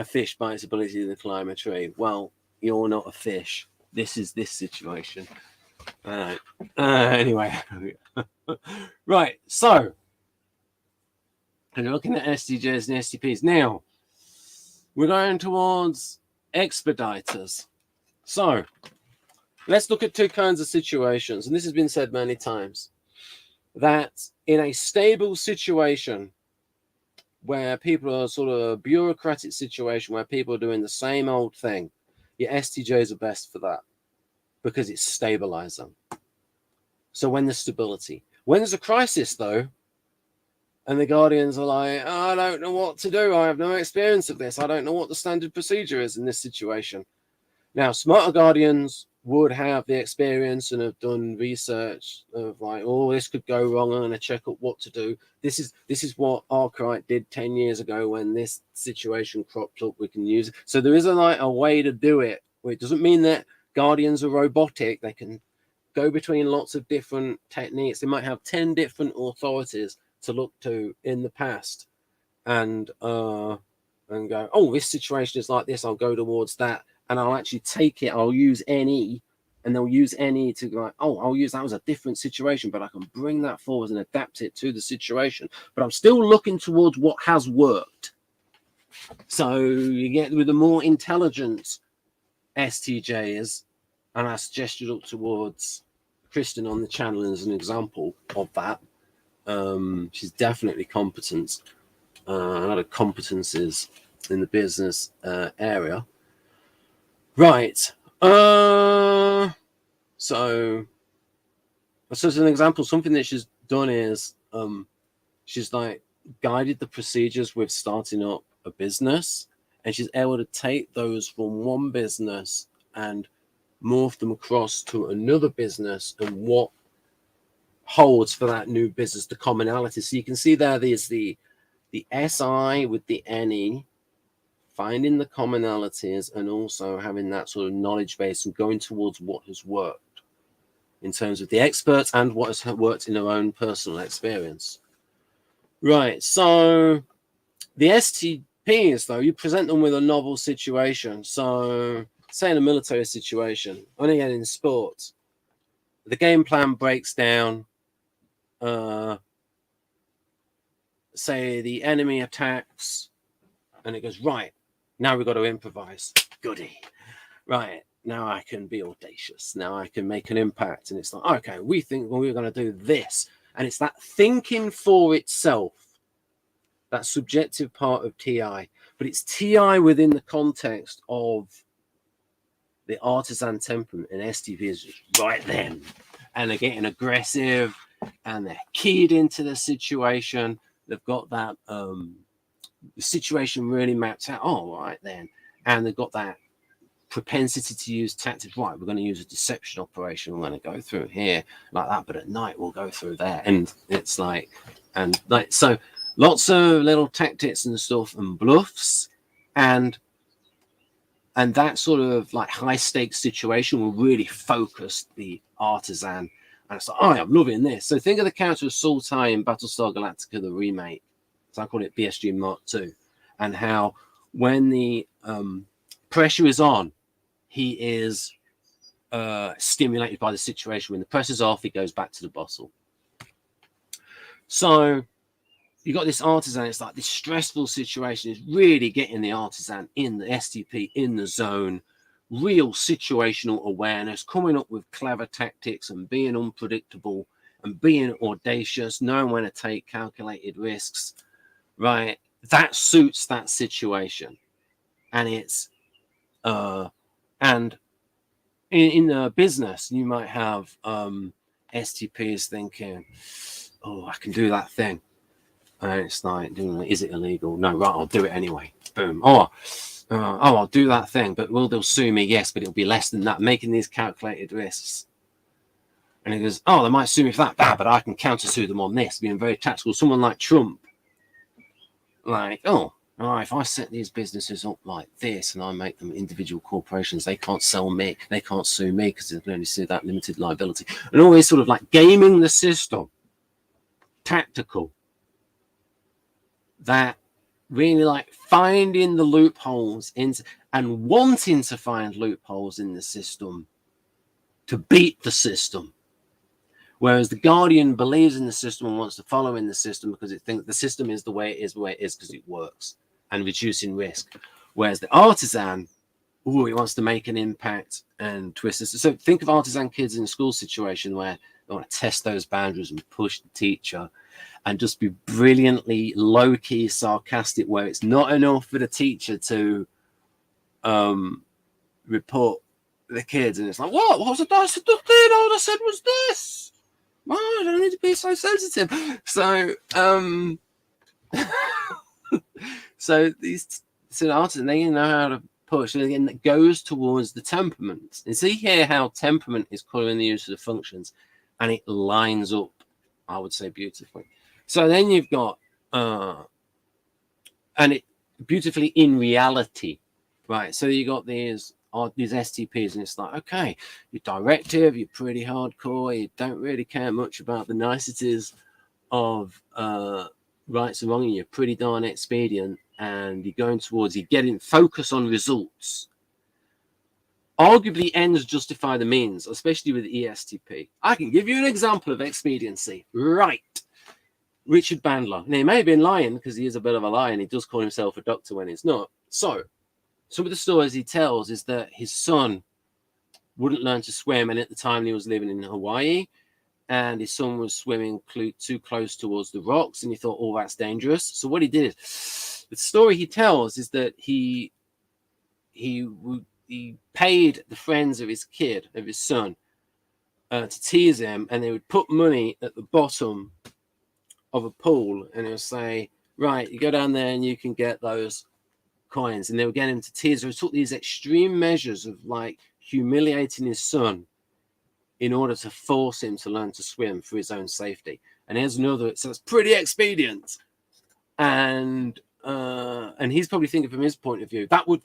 fish by its ability to climb a tree. Well, you're not a fish. This is this situation. Anyway. Right. So, and you're looking at STJs and STPs. Now, we're going towards expediters. So let's look at two kinds of situations, and this has been said many times, that in a stable situation where people are sort of a bureaucratic situation where people are doing the same old thing, your STJs are best for that because it's stabilizing. So when there's stability, when there's a crisis though, and the Guardians are like, oh, I don't know what to do. I have no experience of this. I don't know what the standard procedure is in this situation. Now, smarter Guardians would have the experience and have done research of like, oh, this could go wrong. I'm going to check up what to do. This is what Arkwright did 10 years ago when this situation cropped up. We can use it. So there is a way to do it. It doesn't mean that Guardians are robotic. They can go between lots of different techniques. They might have 10 different authorities to look to in the past and go, oh, this situation is like this. I'll go towards that. And I'll actually take it. I'll use NE and they'll use any to go like, oh, I'll use that as a different situation, but I can bring that forward and adapt it to the situation. But I'm still looking towards what has worked. So you get with the more intelligent STJs, and I suggested up towards Kristen on the channel as an example of that. She's definitely competent. A lot of competences in the business area. Right. So as an example, something that she's done is she's like guided the procedures with starting up a business, and she's able to take those from one business and morph them across to another business and what holds for that new business, the commonality. So you can see there's the SI with the NE, finding the commonalities and also having that sort of knowledge base and going towards what has worked in terms of the experts and what has worked in their own personal experience. Right, so the STPs, though, you present them with a novel situation. So say in a military situation, only again in sports, the game plan breaks down. Say the enemy attacks and it goes, right, now we've got to improvise. Goody. Right, now I can be audacious. Now I can make an impact. And it's like, okay, we think we're going to do this. And it's that thinking for itself, that subjective part of TI. But it's TI within the context of the artisan temperament, and STP is right then. And they're getting aggressive and they're keyed into the situation. They've got that the situation really mapped out. Oh, right then. And they've got that propensity to use tactics. Right, we're going to use a deception operation. We're going to go through here like that, but at night we'll go through there. And it's like, and like, so lots of little tactics and stuff and bluffs, and that sort of like high stakes situation will really focus the artisan. And it's like, oh, I'm loving this. So think of the character of Sultai in Battlestar Galactica, the remake. So I call it BSG Mark II. And how when the pressure is on, he is stimulated by the situation. When the pressure's off, he goes back to the bottle. So you got this artisan. It's like this stressful situation is really getting the artisan in the STP, in the zone, real situational awareness, coming up with clever tactics and being unpredictable and being audacious, knowing when to take calculated risks, right? That suits that situation. And it's, and in the business, you might have STPs thinking, oh, I can do that thing. And it's like, is it illegal? No, right, I'll do it anyway. Boom. Oh, I'll do that thing, but will they sue me? Yes, but it'll be less than that, making these calculated risks. And he goes, oh, they might sue me for that, but I can counter sue them on this, being very tactical. Someone like Trump, like, oh, if I set these businesses up like this and I make them individual corporations, they can't sell me, they can't sue me because they can only sue that limited liability. And always sort of like gaming the system, tactical. That really like finding the loopholes and wanting to find loopholes in the system to beat the system. Whereas the Guardian believes in the system and wants to follow in the system because it thinks the system is the way it is because it works and reducing risk. Whereas the artisan, he wants to make an impact and twist this. So think of artisan kids in a school situation where they want to test those boundaries and push the teacher and just be brilliantly low-key sarcastic, where it's not enough for the teacher to report the kids. And it's like, what was it? I said nothing. All I said was this. Oh, I don't need to be so sensitive. So, so these artists, they know how to push. And again, that goes towards the temperament. And see here how temperament is coloring the use of the functions, and it lines up, I would say, beautifully. So then you've got, and it beautifully in reality, right? So you got these STPs, and it's like, okay, you're directive, you're pretty hardcore, you don't really care much about the niceties of rights and wrong, and you're pretty darn expedient, and you're going towards, you're getting focus on results. Arguably, ends justify the means, especially with ESTP. I can give you an example of expediency. Right. Richard Bandler. Now, he may have been lying because he is a bit of a liar and he does call himself a doctor when he's not. So, some of the stories he tells is that his son wouldn't learn to swim, and at the time he was living in Hawaii, and his son was swimming too close towards the rocks, and he thought, oh, that's dangerous. So what he did, the story he tells is that he paid the friends of his son, to tease him, and they would put money at the bottom of a pool, and it would say, right, you go down there and you can get those coins, and they would get him to tease. So he took these extreme measures of like humiliating his son in order to force him to learn to swim for his own safety. And here's another, so it's pretty expedient. And he's probably thinking from his point of view, that would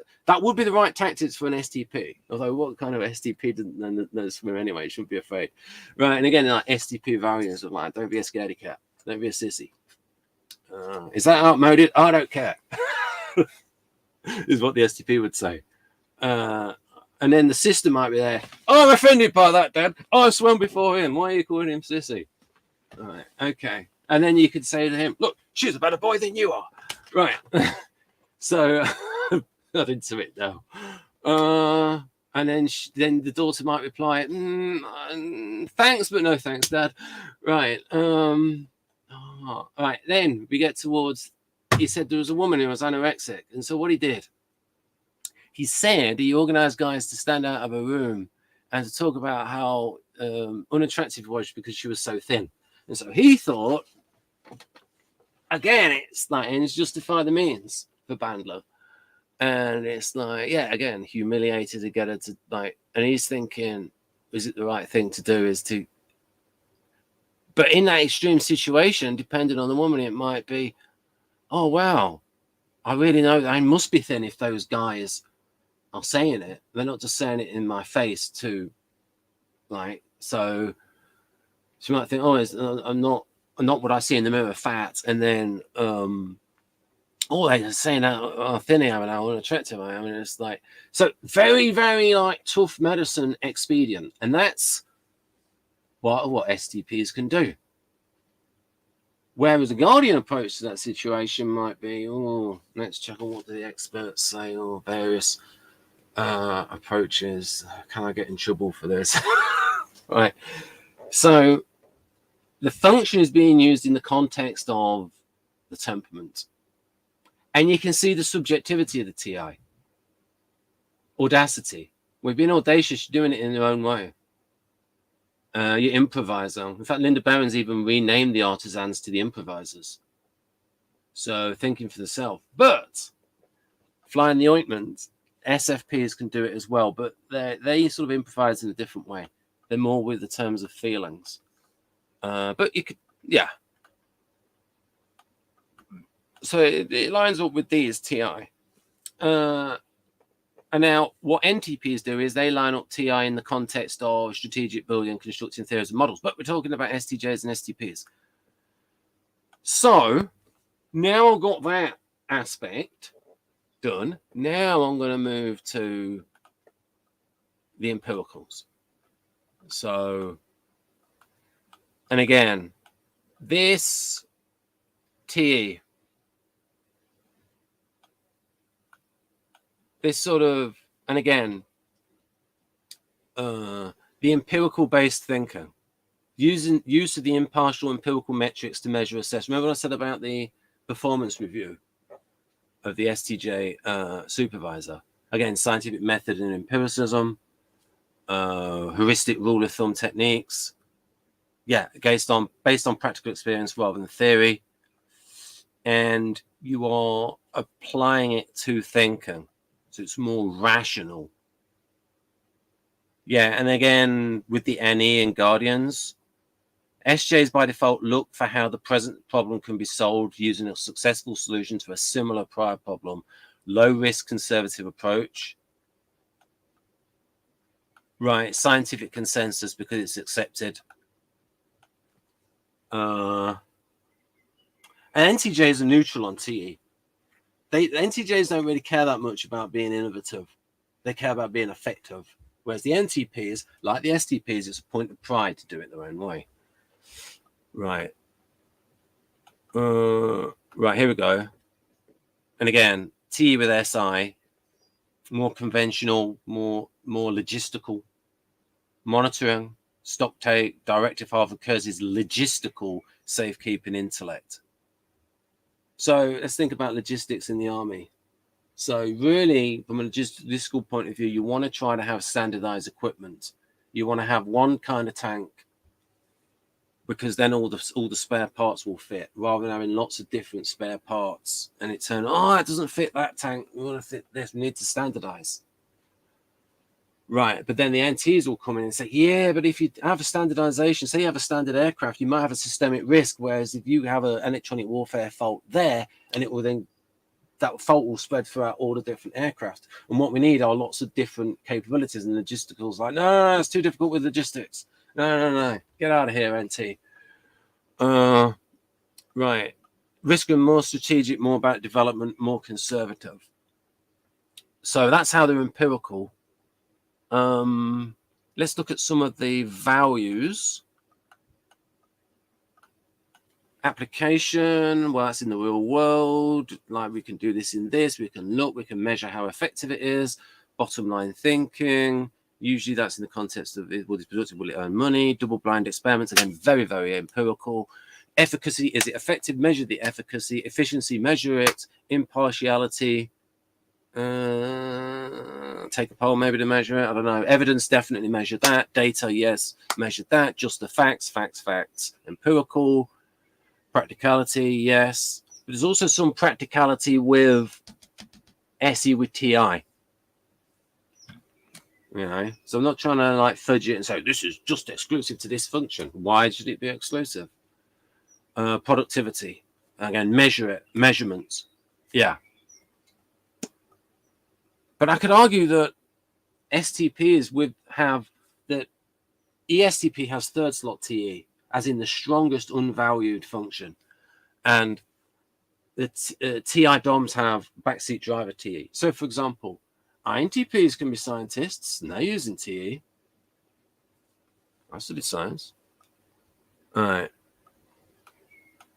be the right tactics for an STP. Although what kind of STP doesn't know to swim anyway? Shouldn't be afraid. Right, and again, like STP values of like, don't be a scaredy cat. Don't be a sissy. Is that outmoded? I don't care. Is what the STP would say. And then the sister might be there. Oh, I'm offended by that, Dad. Oh, I swam before him. Why are you calling him sissy? All right, okay. And then you could say to him, look, she's a better boy than you are. Right. So, not into it now. And then the daughter might reply, thanks, but no thanks, Dad. Right. All right. Then we get towards, he said there was a woman who was anorexic. And so what he did, he said he organized guys to stand out of a room and to talk about how unattractive she was because she was so thin. And so he thought, again, it's like ends justify the means for Bandler. And it's like, yeah, again, humiliated to get her to like, and he's thinking, is it the right thing to do? Is to, but in that extreme situation, depending on the woman, it might be, oh, wow, I really know that I must be thin if those guys are saying it. They're not just saying it in my face too. Like, so she might think, oh, I'm not what I see in the mirror fat. And then, oh, they're saying how thin I am and how unattractive I am. And it's like, so very, very like tough medicine expedient. And that's what STPs can do. Whereas a guardian approach to that situation might be, oh, let's check on what the experts say, or various approaches. Can I get in trouble for this? Right. So the function is being used in the context of the temperament. And you can see the subjectivity of the TI. Audacity. We've been audacious, you're doing it in your own way. Your improviser. In fact, Linda Barron's even renamed the artisans to the improvisers. So thinking for the self. But flying the ointment, SFPs can do it as well, but they sort of improvise in a different way. They're more with the terms of feelings. But you could, yeah. So it lines up with these TI. And now what NTPs do is they line up TI in the context of strategic building, constructing theories and models. But we're talking about STJs and STPs. So now I've got that aspect done. Now I'm going to move to the empiricals. So, and again, this TE, this sort of, and again, the empirical based thinker, use of the impartial empirical metrics to measure assess. Remember what I said about the performance review of the STJ supervisor? Again, scientific method and empiricism, heuristic rule of thumb techniques. Yeah, based on practical experience rather than theory. And you are applying it to thinking. So it's more rational. Yeah, and again, with the NE and Guardians, SJs by default look for how the present problem can be solved using a successful solution to a similar prior problem. Low risk, conservative approach. Right, scientific consensus because it's accepted. And NTJs are neutral on TE. The NTJs don't really care that much about being innovative. They care about being effective. Whereas the NTPs, like the STPs, it's a point of pride to do it their own way. Right. Right, here we go. And again, TE with SI, more conventional, more logistical. Monitoring, stock take, directive half occurs is logistical safekeeping intellect. So let's think about logistics in the army. So really, from a logistical point of view, you want to try to have standardized equipment. You want to have one kind of tank, because then all the spare parts will fit, rather than having lots of different spare parts. And it turns, oh, it doesn't fit that tank. We want to fit this. We need to standardize. Right, but then the NTs will come in and say, yeah, but if you have a standardization, say you have a standard aircraft, you might have a systemic risk. Whereas if you have an electronic warfare fault there, and it will then, that fault will spread throughout all the different aircraft. And what we need are lots of different capabilities, and logisticals like, no, it's too difficult with logistics. No, get out of here, NT. Right, risk and more strategic, more about development, more conservative. So that's how they're empirical. Let's look at some of the values. Application, well, that's in the real world. Like, we can do this in this, we can look, we can measure how effective it is. Bottom line thinking, usually that's in the context of, will this productive, will it earn money? Double blind experiments, again, very, very empirical. Efficacy, is it effective? Measure the efficacy. Efficiency, measure it. Impartiality, take a poll maybe to measure it. I don't know. Evidence, definitely measure that. Data, yes, measure that. Just the facts. Empirical. Practicality, yes. But there's also some practicality with SE with TI. You know, so I'm not trying to like fudge it and say this is just exclusive to this function. Why should it be exclusive? Productivity, again, measure it, measurements, yeah. But I could argue that STPs would have that ESTP has third slot TE, as in the strongest unvalued function, and the TI DOMs have backseat driver TE. So, for example, INTPs can be scientists, and they're using TE. I studied science. All right.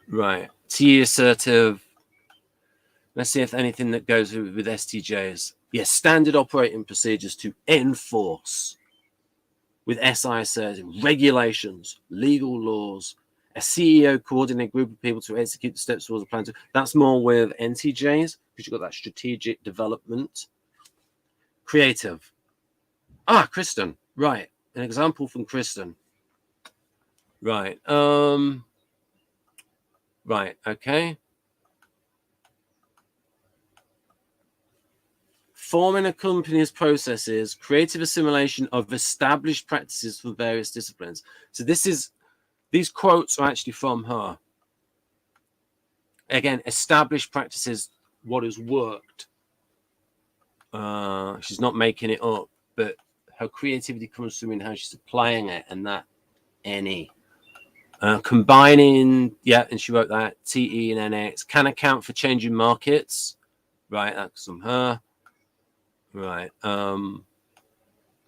Right. TE assertive. Let's see if anything that goes with STJs. Yes, standard operating procedures to enforce. With SI assertive, regulations, legal laws, a CEO coordinate group of people to execute the steps towards a plan. That's more with NTJs, because you've got that strategic development. Creative. Kristen. Right. An example from Kristen. Right. Right. Okay. Forming a company's processes, creative assimilation of established practices for various disciplines. So these quotes are actually from her. Again, established practices, what has worked. She's not making it up, but her creativity comes through in how she's applying it, and that any. Combining, yeah, and she wrote that, TE and NX, can account for changing markets. Right, that's from her. Right.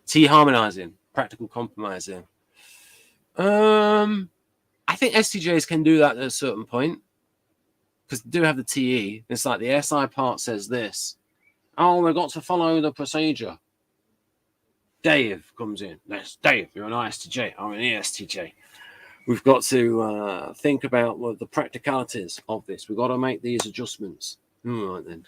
T harmonizing, practical compromising. I think STJs can do that at a certain point, because they do have the TE. It's like the SI part says this. Oh, we've got to follow the procedure. Dave comes in. That's Dave, you're an ISTJ. I'm an ESTJ. We've got to think about the practicalities of this. We've got to make these adjustments. All right, then.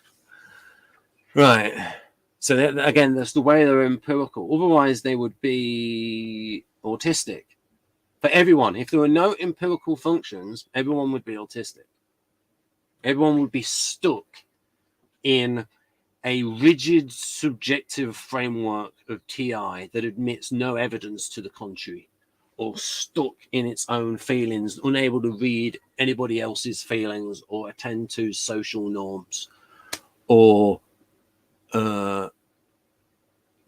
Right. So again, that's the way they're empirical. Otherwise, they would be autistic. For everyone, if there were no empirical functions, everyone would be autistic. Everyone would be stuck in a rigid subjective framework of TI that admits no evidence to the contrary, or stuck in its own feelings, unable to read anybody else's feelings or attend to social norms, or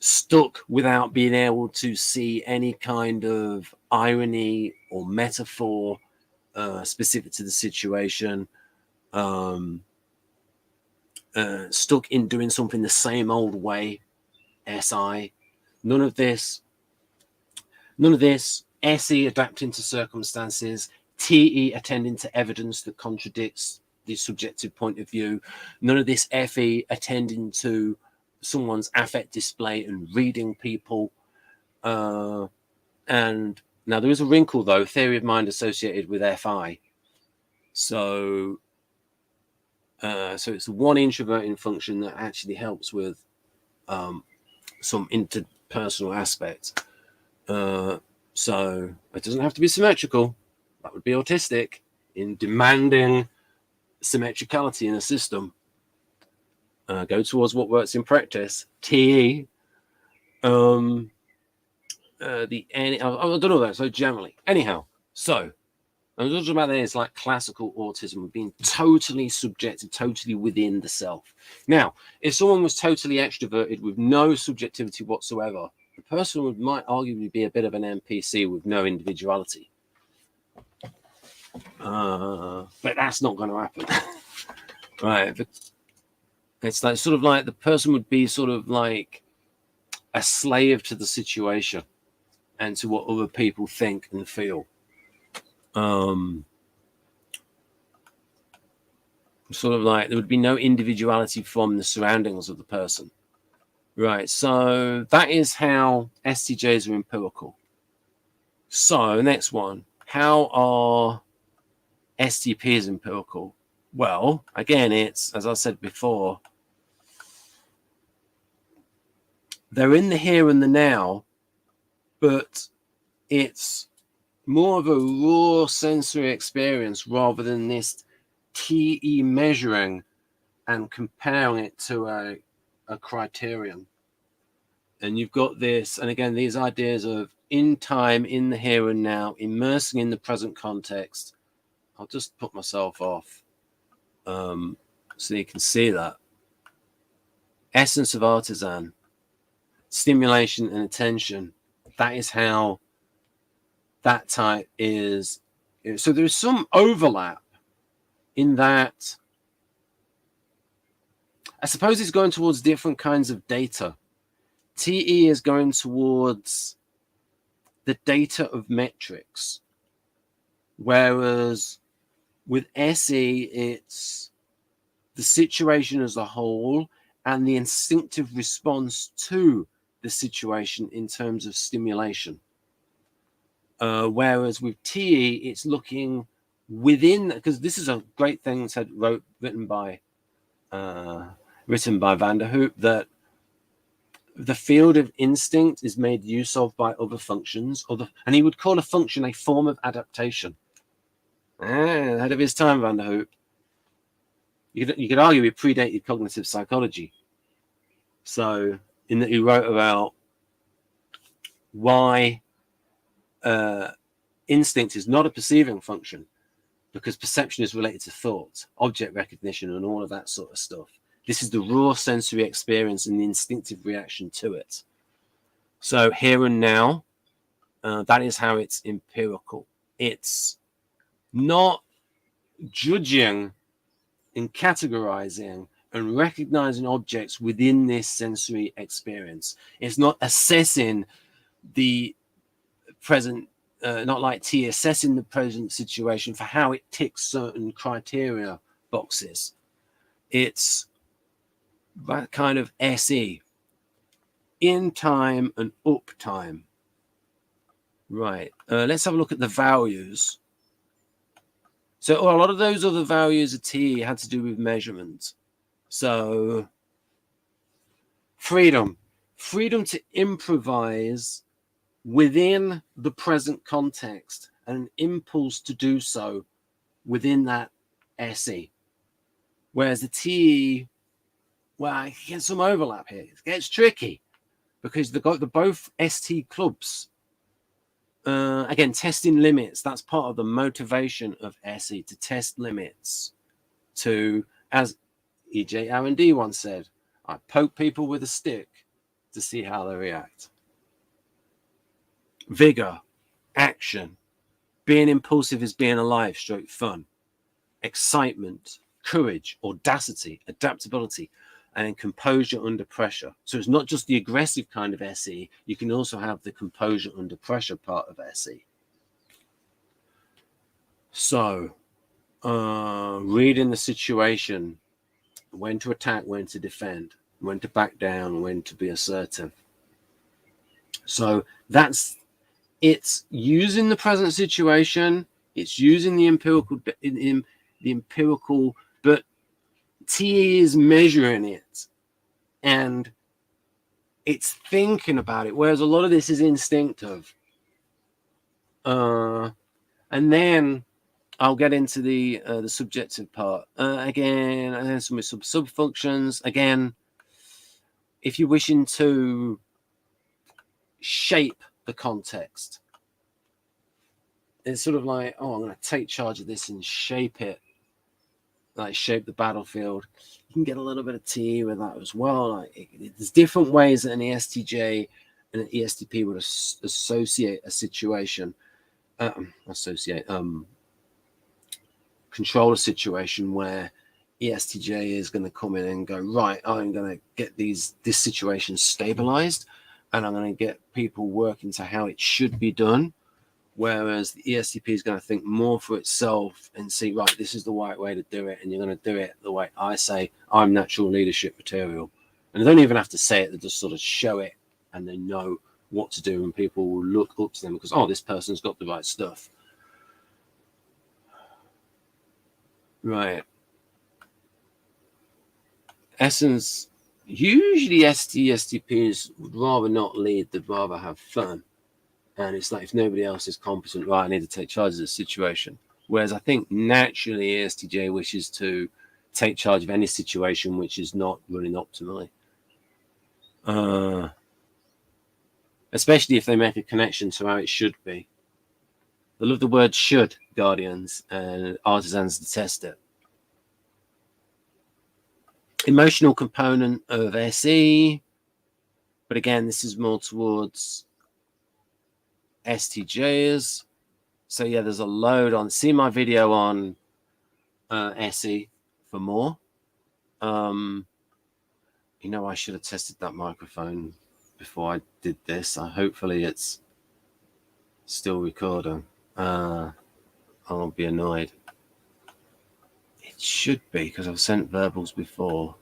stuck without being able to see any kind of irony or metaphor specific to the situation, stuck in doing something the same old way, SI. None of this SE adapting to circumstances, TE attending to evidence that contradicts the subjective point of view. None of this FE attending to someone's affect display and reading people. And now there is a wrinkle, though, theory of mind associated with FI. So it's one introverting function that actually helps with some interpersonal aspects. So it doesn't have to be symmetrical. That would be autistic in demanding symmetricality in a system. Go towards what works in practice. TE. I don't know that. So generally, anyhow. So I'm talking about this like classical autism, being totally subjective, totally within the self. Now, if someone was totally extroverted with no subjectivity whatsoever, the person might arguably be a bit of an NPC with no individuality. But that's not going to happen. Right. It's like sort of like the person would be sort of like a slave to the situation and to what other people think and feel. Sort of like there would be no individuality from the surroundings of the person. Right. So that is how STJs are empirical. So next one, how are STPs empirical? Well, again, it's, as I said before, they're in the here and the now, but it's more of a raw sensory experience rather than this TE measuring and comparing it to a criterion. And you've got this, and again, these ideas of in time, in the here and now, immersing in the present context. I'll just put myself off so you can see that. Essence of artisan, stimulation and attention. That is how that type is. So there's some overlap in that. I suppose it's going towards different kinds of data. TE is going towards the data of metrics, whereas with SE, it's the situation as a whole and the instinctive response to the situation in terms of stimulation. Whereas with TE, it's looking within, because this is a great thing written by Van der Hoop, that the field of instinct is made use of by other functions, and he would call a function a form of adaptation. Ahead of his time, Van der Hoop. You could argue he predated cognitive psychology. So, in that he wrote about why instinct is not a perceiving function, because perception is related to thought, object recognition, and all of that sort of stuff. This is the raw sensory experience and the instinctive reaction to it. So here and now, that is how it's empirical. It's not judging and categorizing and recognizing objects within this sensory experience. It's not assessing the present, not like T, assessing the present situation for how it ticks certain criteria boxes. It's that kind of SE, in time and up time. Right. Let's have a look at the values. So a lot of those other values of T had to do with measurement. So freedom to improvise within the present context, and an impulse to do so within that SE. Whereas the TE, well, you get some overlap here. It gets tricky because they've got the both ST clubs. Again, testing limits. That's part of the motivation of SE, to test limits. To, as E.J. R&D once said, I poke people with a stick to see how they react. Vigor, action, being impulsive is being alive, stroke fun. Excitement, courage, audacity, adaptability. and then composure under pressure. So it's not just the aggressive kind of SE, you can also have the composure under pressure part of SE. So reading the situation, when to attack, when to defend, when to back down, when to be assertive. So it's using the present situation, it's using the empirical, but TE is measuring it and it's thinking about it, whereas a lot of this is instinctive. And then I'll get into the subjective part again, and then some sub functions. Again, if you're wishing to shape the context, it's sort of like, oh, I'm going to take charge of this and shape it, like shape the battlefield. You can get a little bit of TE with that as well. Like there's different ways that an ESTJ and an ESTP would associate a situation, control a situation where ESTJ is going to come in and go, right, I'm going to get this situation stabilized and I'm going to get people working to how it should be done. Whereas the ESTP is going to think more for itself and see, right, this is the right way to do it. And you're going to do it the way I say. I'm natural leadership material. And they don't even have to say it. They just sort of show it and they know what to do. And people will look up to them because, oh, this person's got the right stuff. Right. Essence, usually STPs would rather not lead, they'd rather have fun. And it's like, if nobody else is competent, right, I need to take charge of the situation. Whereas I think naturally ESTJ wishes to take charge of any situation which is not running optimally. Especially if they make a connection to how it should be. They love the word should, Guardians, and artisans detest it. Emotional component of SE, but again, this is more towards STJs. So yeah, there's a load on. See my video on SE for more. You know, I should have tested that microphone before I did this. Hopefully it's still recording. I'll be annoyed. It should be, because I've sent verbals before.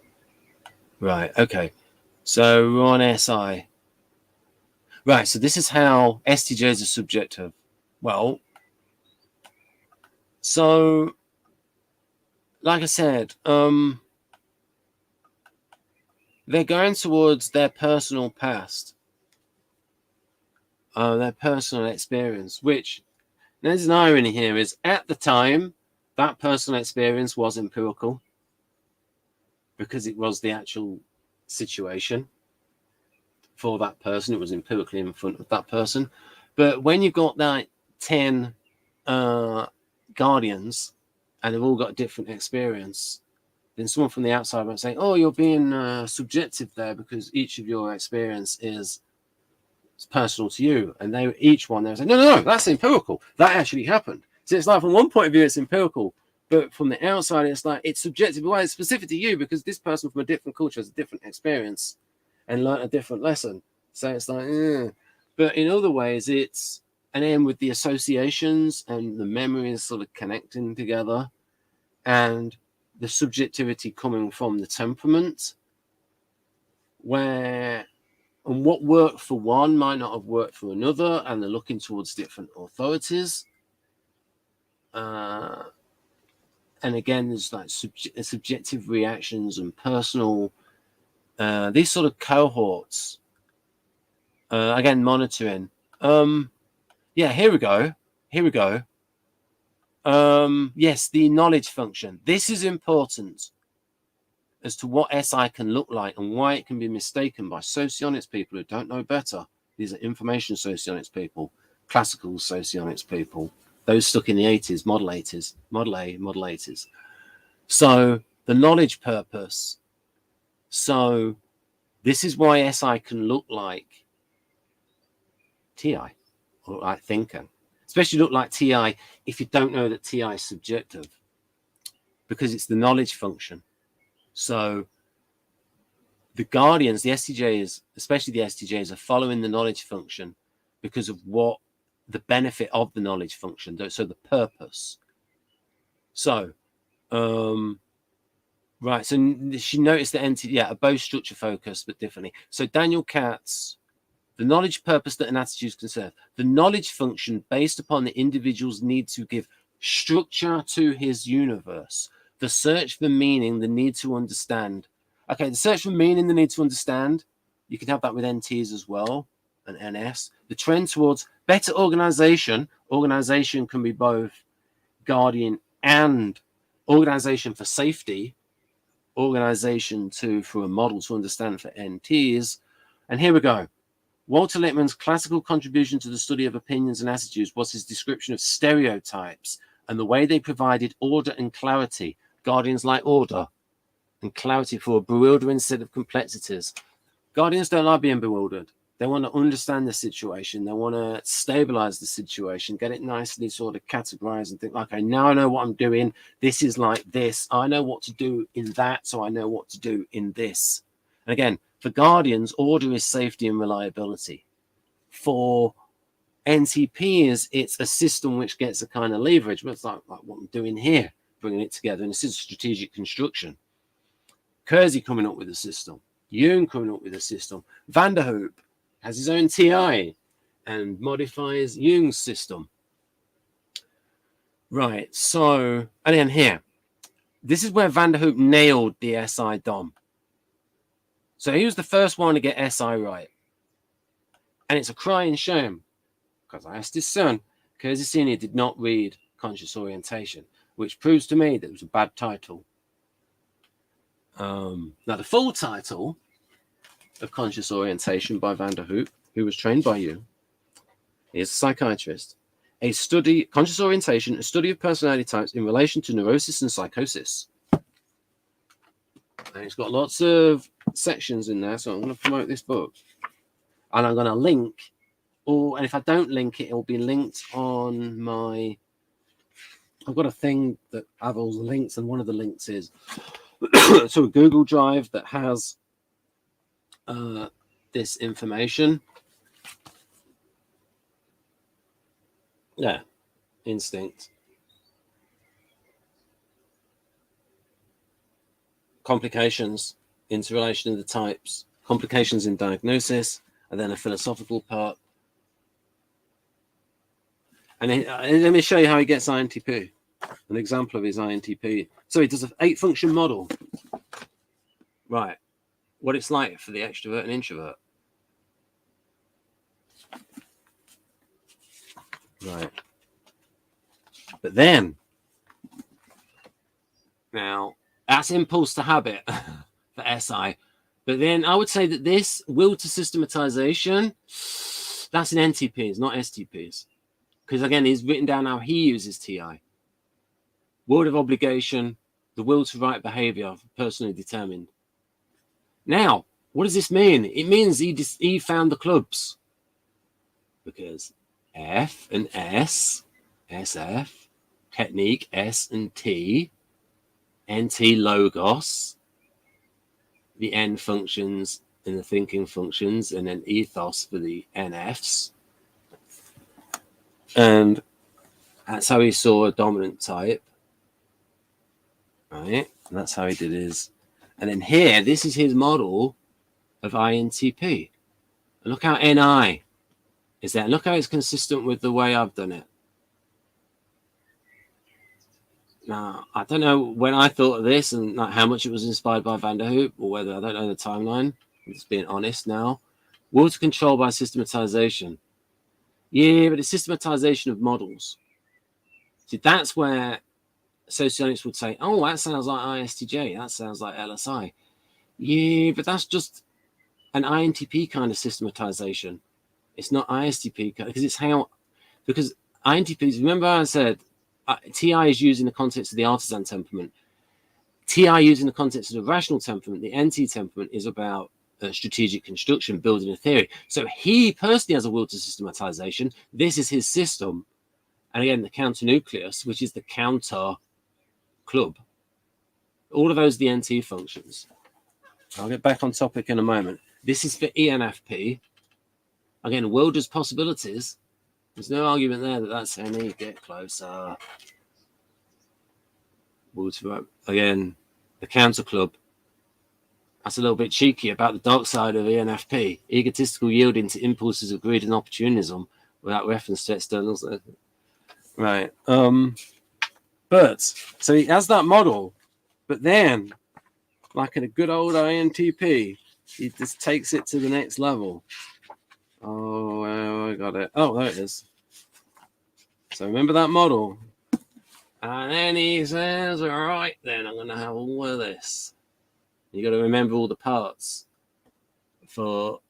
Right, okay. So we're on SI. Right, so this is how STJs are subjective. Well, so like I said, they're going towards their personal past, their personal experience, which there's an irony here is at the time that personal experience was empirical because it was the actual situation for that person. It was empirically in front of that person. But when you've got that 10 guardians and they've all got a different experience, then someone from the outside might say, oh, you're being subjective there because each of your experience is personal to you. And they each one, they're saying, no, that's empirical. That actually happened. So it's like from one point of view, it's empirical. But from the outside, it's like it's subjective. Why it's specific to you because this person from a different culture has a different experience and learned a different lesson. So it's like, But in other ways, it's, and then with the associations and the memories sort of connecting together and the subjectivity coming from the temperament, where, and what worked for one might not have worked for another, and they're looking towards different authorities. And again, there's like subjective reactions and personal, these sort of cohorts. Again, monitoring. Yeah, here we go. Yes, the knowledge function. This is important as to what SI can look like and why it can be mistaken by socionics people who don't know better. These are information socionics people, classical socionics people, those stuck in the 80s, model 80s, model A, model 80s. So the knowledge purpose. So this is why SI can look like TI, or like thinking. Especially look like TI if you don't know that TI is subjective, because it's the knowledge function. So the guardians, the STJs, especially the STJs, are following the knowledge function because of what the benefit of the knowledge function, so the purpose. So, right. So she noticed the entity, yeah, are both structure focused, but differently. So Daniel Katz, the knowledge purpose that an attitude can serve, the knowledge function based upon the individual's need to give structure to his universe, the search for meaning, the need to understand. Okay, the search for meaning, the need to understand, you can have that with NTs as well, and NS. The trend towards better organization. Organization can be both guardian and organization for safety, organization for a model to understand for NTs. And here we go. Walter Lippmann's classical contribution to the study of opinions and attitudes was his description of stereotypes and the way they provided order and clarity. Guardians like order and clarity for a bewildering set of complexities. Guardians don't like being bewildered. They want to understand the situation. They want to stabilize the situation, get it nicely sort of categorized and think, okay, now I know what I'm doing. This is like this. I know what to do in that, so I know what to do in this. And again, for Guardians, order is safety and reliability. For NTPs, it's a system which gets a kind of leverage, but it's like what I'm doing here, bringing it together. And this is strategic construction. Kersey coming up with a system. Jung coming up with a system. Vanderhoop has his own TI and modifies Jung's system. Right, so, and then here, this is where Vanderhoop nailed the SI DOM. So he was the first one to get SI right. And it's a crying shame, because I asked his son, Kersey Sr. did not read Conscious Orientation, which proves to me that it was a bad title. Now, the full title of Conscious Orientation by Vanderhoop, who was trained by you, is a psychiatrist. A study, Conscious Orientation, a study of personality types in relation to neurosis and psychosis. And it's got lots of sections in there, so I'm going to promote this book. And I'm going to link, and if I don't link it, it will be linked on my... I've got a thing that have all the links, and one of the links is to a Google Drive that has this information. Yeah, instinct. Complications, interrelation of the types, complications in diagnosis, and then a philosophical part. And then, let me show you how he gets INTP. An example of his INTP. So he does an 8-function model. Right. What it's like for the extrovert and introvert. Right. But then, now, that's impulse to habit for SI. But then I would say that this will to systematization, that's in NTPs, not STPs. Because again, he's written down how he uses TI. Word of obligation, the will to right behavior, personally determined. Now, what does this mean? It means he found the clubs. Because F and S, SF, technique, S and T, NT logos, the N functions and the thinking functions, and then ethos for the NFs. And that's how he saw a dominant type. Right? And that's how he did his. And then here, this is his model of INTP. And look how NI is there. Look how it's consistent with the way I've done it. Now, I don't know when I thought of this and like how much it was inspired by Vanderhoop, or whether, I don't know the timeline. I'm just being honest now. Will to control by systematization. Yeah, but it's systematization of models. See, that's where sociologists would say, oh, that sounds like ISTJ. That sounds like LSI. Yeah, but that's just an INTP kind of systematization. It's not ISTP, because it's how, because INTPs, remember I said, TI is used in the context of the artisan temperament. TI used in the context of the rational temperament. The NT temperament is about strategic construction, building a theory. So he personally has a will to systematization. This is his system. And again, the counter nucleus, which is the counter club. All of those are the NT functions. I'll get back on topic in a moment. This is for ENFP. Again, world as possibilities. There's no argument there that that's any. Get closer. Again, the Counter Club. That's a little bit cheeky about the dark side of ENFP. Egotistical yielding to impulses of greed and opportunism without reference to externals. Right. But so he has that model, but then, like in a good old INTP, he just takes it to the next level. Oh, I got it. Oh, there it is. So remember that model. And then he says, all right, then I'm going to have all of this. You got to remember all the parts for.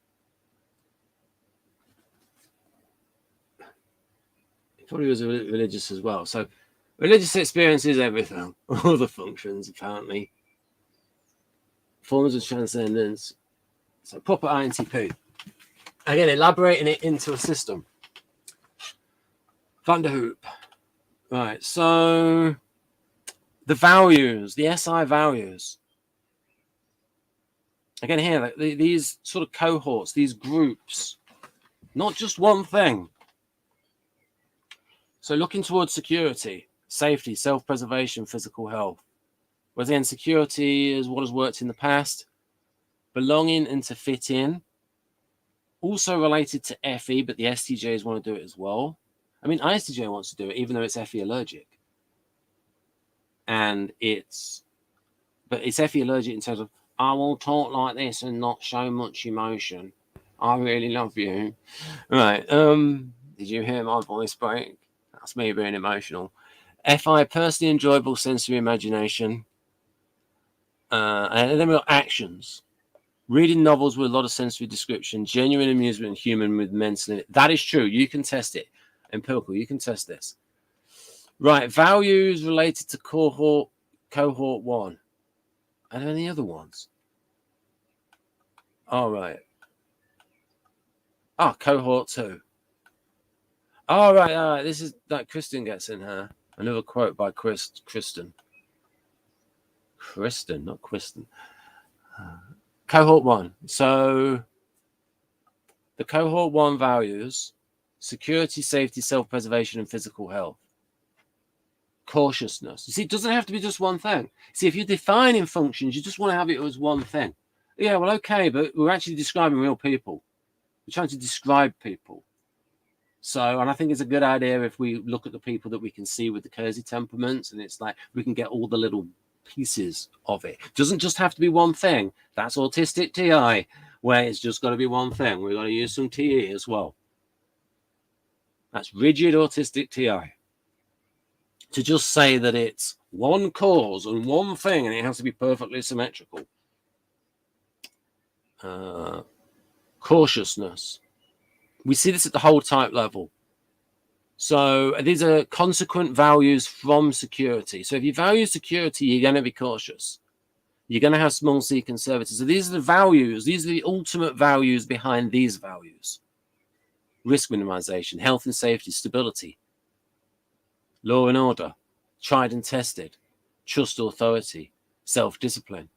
He probably was religious as well. So religious experience is everything. All the functions, apparently. Forms of transcendence. So proper INTP. Again, elaborating it into a system. Van der Hoop. Right, so the values, the SI values. Again, here, these sort of cohorts, these groups, not just one thing. So looking towards security, safety, self-preservation, physical health. Whereas again, security is what has worked in the past. Belonging and to fit in. Also related to FE, but the STJs want to do it as well. I mean, ISTJ wants to do it, even though it's FE allergic. And it's FE allergic in terms of, I will talk like this and not show much emotion. I really love you. Right. Did you hear my voice break? That's me being emotional. FI, personally enjoyable sensory imagination. And then we've got actions. Reading novels with a lot of sensory description, genuine amusement, and human with mental in it. That is true. You can test it. Empirical, you can test this. Right. Values related to cohort 1. Are there any other ones? All right. Cohort 2. All right. This is that Kristen gets in her. Another quote by Kristen. Kristen, not Kristen. Cohort 1. So the cohort 1 values: security, safety, self-preservation, and physical health. Cautiousness. You see, it doesn't have to be just one thing. See, if you're defining functions, you just want to have it as one thing. Yeah, well, okay, but we're actually describing real people. We're trying to describe people. So, and I think it's a good idea if we look at the people that we can see with the Kersey temperaments, and it's like we can get all the little pieces of it. It doesn't just have to be one thing. That's autistic TI, where it's just got to be one thing. We've got to use some TE as well. That's rigid autistic TI. To just say that it's one cause and one thing, and it has to be perfectly symmetrical. Cautiousness. We see this at the whole type level. So these are consequent values from security. So if you value security, you're going to be cautious. You're going to have small c conservative. So these are the values. These are the ultimate values behind these values. Risk minimization, health and safety, stability, law and order, tried and tested, trust authority, self-discipline.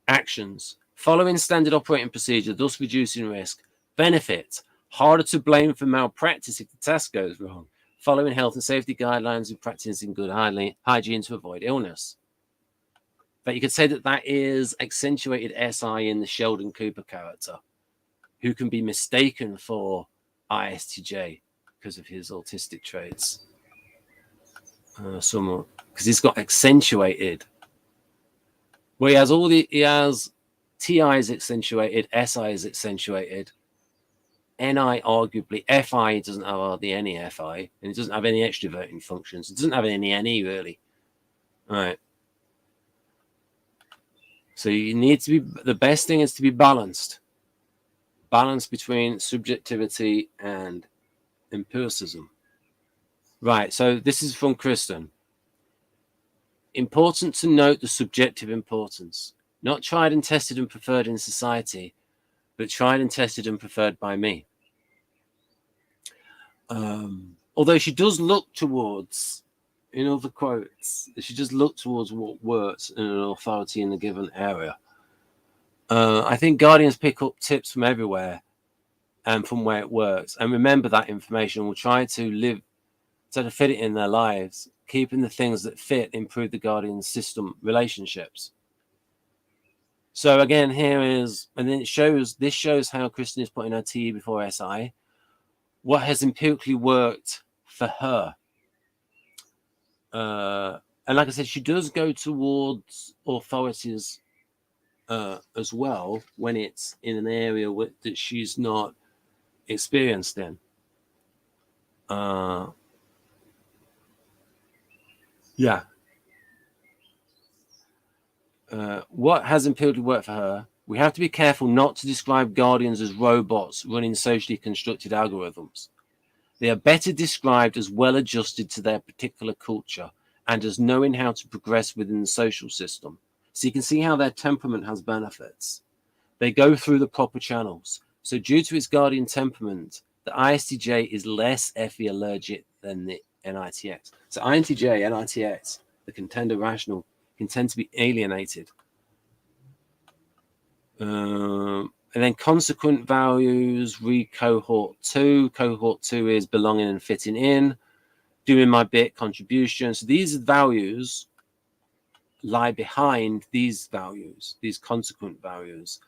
Actions, following standard operating procedure, thus reducing risk. Benefit, harder to blame for malpractice if the task goes wrong. Following health and safety guidelines and practicing good hygiene to avoid illness. But you could say that that is accentuated SI in the Sheldon Cooper character, who can be mistaken for ISTJ because of his autistic traits. Somewhat, because he's got accentuated. Well, he has TI is accentuated, SI is accentuated, NI arguably, FI doesn't have hardly any FI, and it doesn't have any extroverting functions. It doesn't have any NE really. All right. So you need to be, the best thing is to be balanced. Balance between subjectivity and empiricism. Right, so this is from Kristen. Important to note the subjective importance. Not tried and tested and preferred in society, but tried and tested and preferred by me. Although she does look towards in other quotes, they should just look towards what works in an authority in a given area. I think guardians pick up tips from everywhere and from where it works, and remember that information. Will try to fit it in their lives, keeping the things that fit improve the guardian system relationships. So again, here is, and then this shows how Kristen is putting her T before SI. What has empirically worked for her. And like I said, she does go towards authorities as well when it's in an area that she's not experienced in. Yeah. What has empirically worked for her? We have to be careful not to describe guardians as robots running socially constructed algorithms. They are better described as well adjusted to their particular culture and as knowing how to progress within the social system. So you can see how their temperament has benefits. They go through the proper channels. So due to its guardian temperament, the ISTJ is less FE allergic than the NITX. So INTJ, NITX, the contender rational, can tend to be alienated. And then consequent values, read cohort 2. Cohort 2 is belonging and fitting in, doing my bit, contribution. So these values lie behind these values, these consequent values.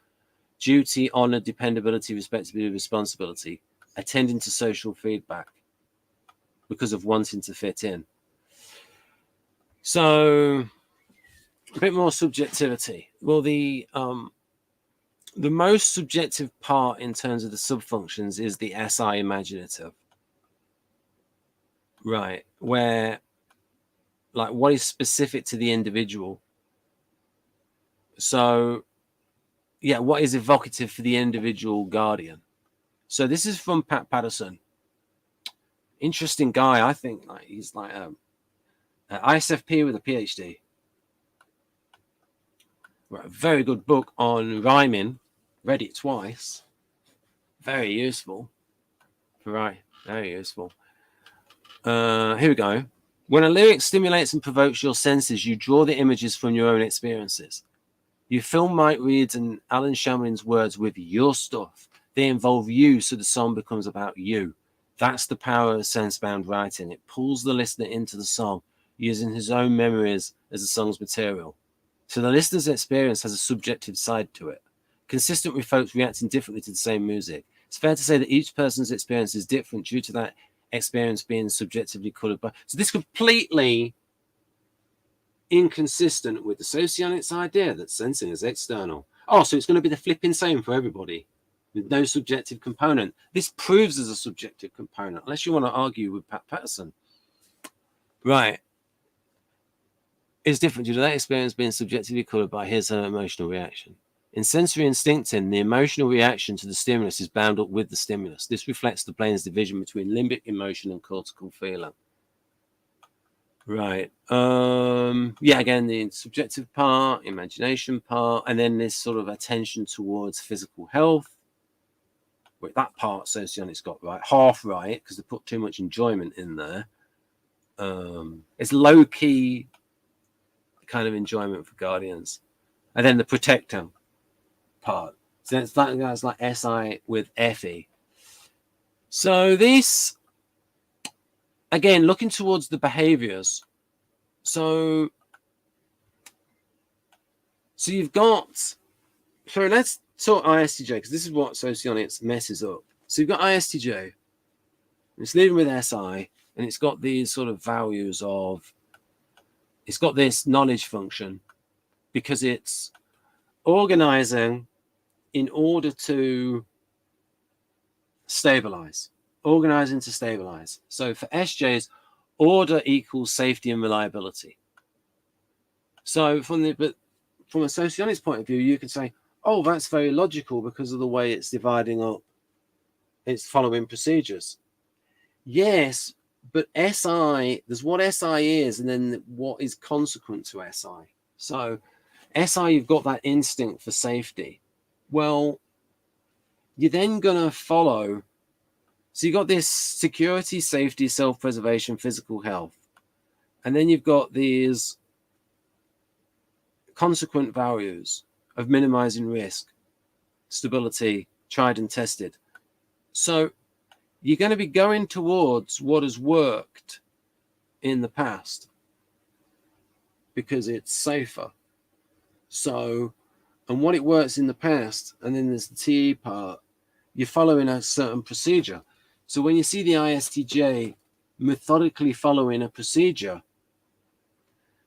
Duty, honor, dependability, respectability, responsibility, attending to social feedback because of wanting to fit in. So a bit more subjectivity. Well, the most subjective part in terms of the subfunctions is the SI imaginative. Right, where like what is specific to the individual. So yeah, what is evocative for the individual guardian. So this is from Pat Patterson. Interesting guy, I think. Like he's like an ISFP with a PhD. Right, a very good book on rhyming. Read it twice. Very useful. Right, very useful. Here we go. When a lyric stimulates and provokes your senses, you draw the images from your own experiences. You film Mike Reed's and Alan Shamlin's words with your stuff. They involve you, so the song becomes about you. That's the power of sense-bound writing. It pulls the listener into the song, using his own memories as the song's material. So the listener's experience has a subjective side to it, consistent with folks reacting differently to the same music. It's fair to say that each person's experience is different due to that experience being subjectively colored by. So this completely inconsistent with the socionics idea that sensing is external. Oh, so it's going to be the flipping same for everybody with no subjective component. This proves there's a subjective component, unless you want to argue with Pat Patterson. Right. It's different due to that experience being subjectively colored by his emotional reaction. In sensory instincting, the emotional reaction to the stimulus is bound up with the stimulus. This reflects the brain's division between limbic emotion and cortical feeling. Right. Yeah, again, the subjective part, imagination part, and then this sort of attention towards physical health. Wait, that part socionics got right, half right, because they put too much enjoyment in there. It's low-key kind of enjoyment for guardians. And then the protector part. So that's like SI with FE. So this, again, looking towards the behaviors. So you've got, so let's talk ISTJ, because this is what socionics messes up. So you've got ISTJ, it's leading with SI, and it's got these sort of values of, it's got this knowledge function because it's organizing in order to stabilize, organizing to stabilize. So for SJs, order equals safety and reliability. So from a socionics point of view, you could say, oh, that's very logical because of the way it's dividing up, it's following procedures. Yes, but SI, there's what SI is and then what is consequent to SI. So SI, you've got that instinct for safety. Well, you're then going to follow. So you got this security, safety, self-preservation, physical health. And then you've got these consequent values of minimizing risk, stability, tried and tested. So you're going to be going towards what has worked in the past because it's safer. So, and what it works in the past, and then there's the TE part, you're following a certain procedure. So when you see the ISTJ methodically following a procedure,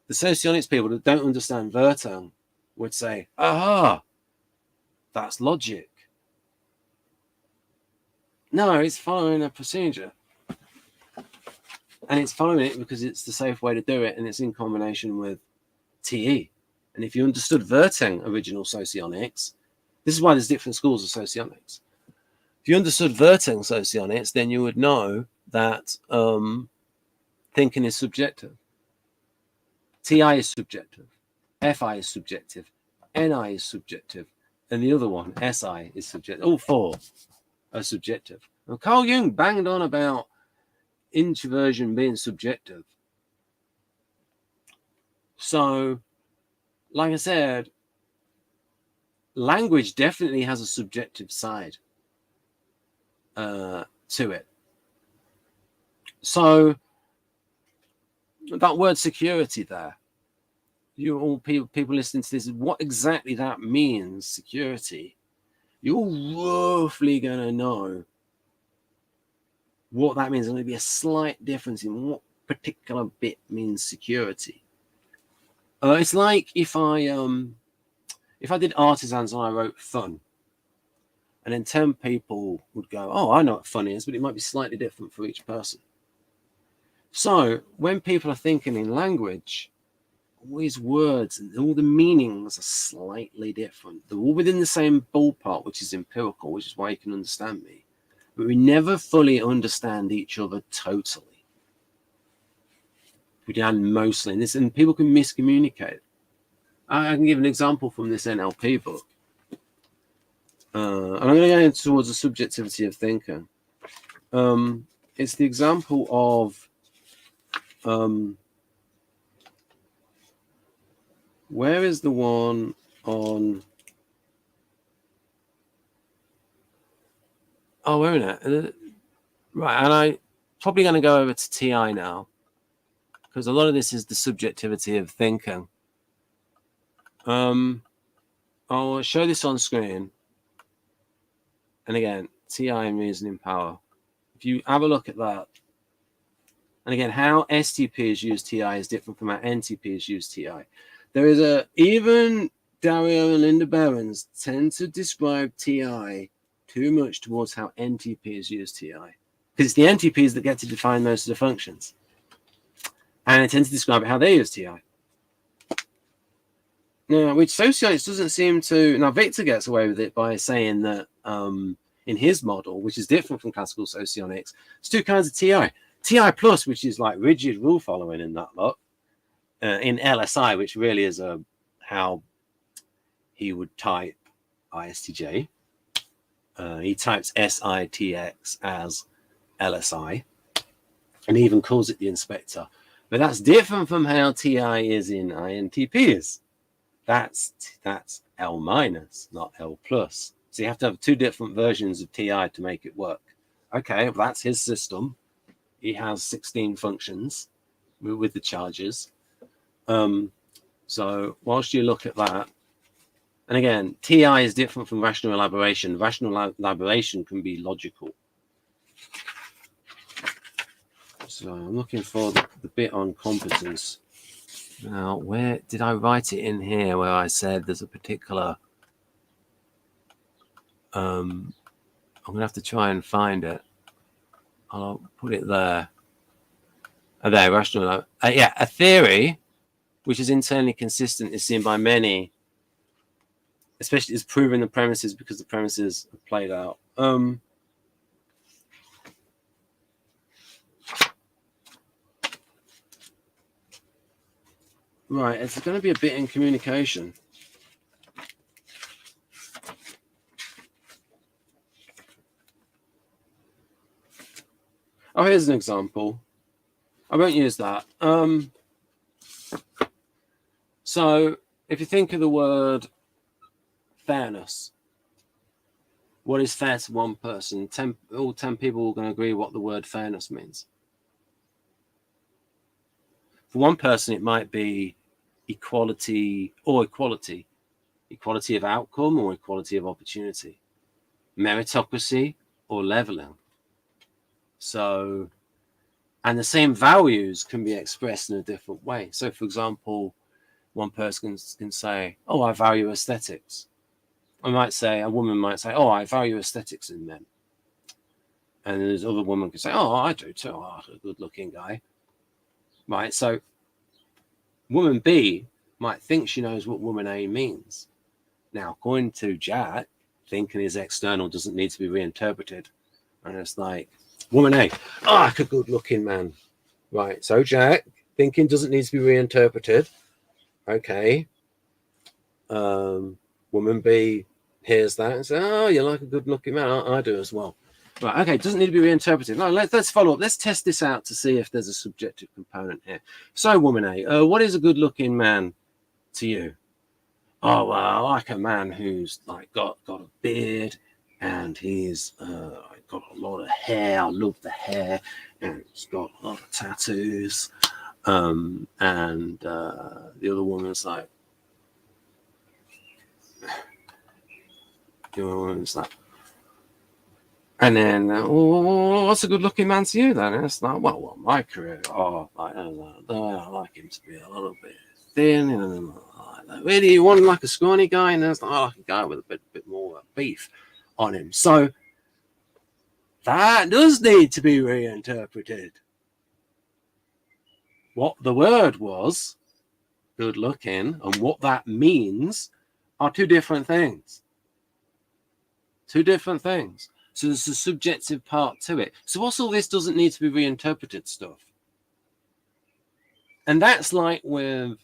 the socionics people that don't understand Vertan would say, aha, that's logic. No, it's following a procedure. And it's following it because it's the safe way to do it, and it's in combination with TE. And if you understood Vertan original socionics, this is why there's different schools of socionics. If you understood Vertan socionics, then you would know that thinking is subjective. TI is subjective. FI is subjective. NI is subjective. And the other one, SI, is subjective. All four are subjective. Now, Carl Jung banged on about introversion being subjective. So, like I said, language definitely has a subjective side to it. So that word security there, you all people listening to this, what exactly that means, security, you're roughly going to know what that means. There's going to be a slight difference in what particular bit means security. It's like if I did artisans and I wrote fun, and then 10 people would go, oh, I know what fun is, but it might be slightly different for each person. So when people are thinking in language, all these words and all the meanings are slightly different. They're all within the same ballpark, which is empirical, which is why you can understand me. But we never fully understand each other totally. We can mostly, and people can miscommunicate. I can give an example from this NLP book. And I'm going to go towards the subjectivity of thinking. It's the example of where is the one on? Oh, wait a minute. Right, and I'm probably going to go over to TI now, because a lot of this is the subjectivity of thinking. I'll show this on screen. And again, TI and reasoning power. If you have a look at that, and again, how STP is used TI is different from how NTP is used TI. There is even Dario and Linda Behrens tend to describe TI too much towards how NTP is used TI. Because it's the NTPs that get to define most of the functions. And I tend to describe it how they use TI. Now, which socionics doesn't seem to... Now, Victor gets away with it by saying that in his model, which is different from classical socionics, there's two kinds of TI. TI plus, which is like rigid rule following in that lot. In LSI, which really is how he would type ISTJ. He types SITX as LSI, and he even calls it the inspector. But that's different from how TI is in INTPs. That's L minus, not L plus. So you have to have two different versions of TI to make it work. Okay, well, that's his system. He has 16 functions with the charges. So whilst you look at that, and again, TI is different from rational elaboration. Rational elaboration can be logical. So I'm looking for the bit on competence. Now, where did I write it in here where I said there's a particular... I'm going to have to try and find it. I'll put it there. Oh, there, rational. Yeah, a theory which is internally consistent is seen by many, especially as proving the premises because the premises are played out. Right, it's going to be a bit in communication. Oh, here's an example. I won't use that. So if you think of the word fairness, what is fair to one person? All 10 people are going to agree what the word fairness means. For one person, it might be equality or equality of outcome or equality of opportunity, meritocracy or leveling. So, and the same values can be expressed in a different way. So, for example, one person can say, oh, I value aesthetics. A woman might say, oh, I value aesthetics in men. And there's other woman can say, oh, I do too. Oh, a good looking guy. Right. So woman B might think she knows what woman A means. Now, according to Jack, thinking is external doesn't need to be reinterpreted. And it's like, woman A, oh, a good looking man. Right. So Jack, thinking doesn't need to be reinterpreted. Okay. Woman B hears that and says, oh, you like a good looking man. I do as well. Right, okay, doesn't need to be reinterpreted. No, let's follow up. Let's test this out to see if there's a subjective component here. So, woman A, what is a good looking man to you? Oh, well, I like a man who's like got a beard and he's got a lot of hair. I love the hair, and he's got a lot of tattoos. And the other woman's like, and then, what's a good-looking man to you then? And it's like, well, my career, I like him to be a little bit thin, and really, you want like a scrawny guy, and it's like, I like a guy with a bit more beef on him. So that does need to be reinterpreted. What the word was, good-looking, and what that means are two different things. Two different things. So there's a subjective part to it. So what's all this doesn't need to be reinterpreted stuff? And that's like with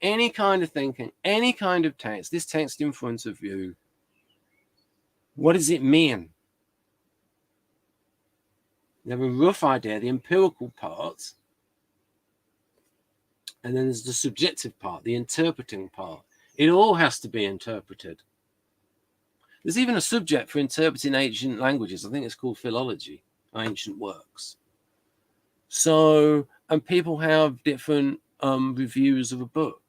any kind of thinking, any kind of text, this text in front of you, what does it mean? You have a rough idea, the empirical part, and then there's the subjective part, the interpreting part. It all has to be interpreted. There's even a subject for interpreting ancient languages. I think it's called philology, ancient works. So, and people have different reviews of a book.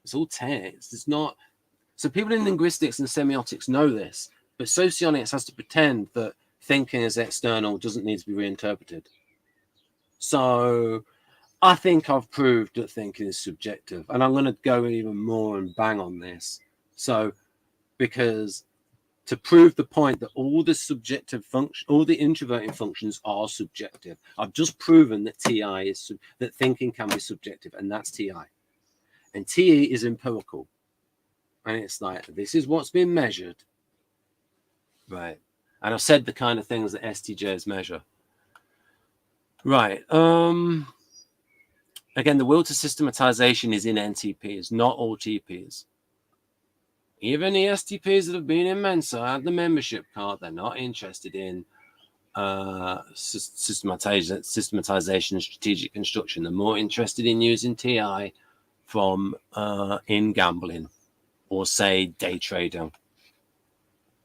It's all text. It's not. So people in linguistics and semiotics know this, but socionics has to pretend that thinking is external, doesn't need to be reinterpreted. So I think I've proved that thinking is subjective, and I'm going to go even more and bang on this. So, because to prove the point that all the subjective function, all the introverting functions are subjective. I've just proven that TI is that thinking can be subjective, and that's TI. And TE is empirical. And it's like, this is what's been measured. Right. And I've said the kind of things that STJs measure. Right. Again, the will to systematization is in NTPs, not all TPs. Even the STPs that have been in Mensa had the membership card. They're not interested in systematization and strategic construction. They're more interested in using TI from in gambling or, say, day trading.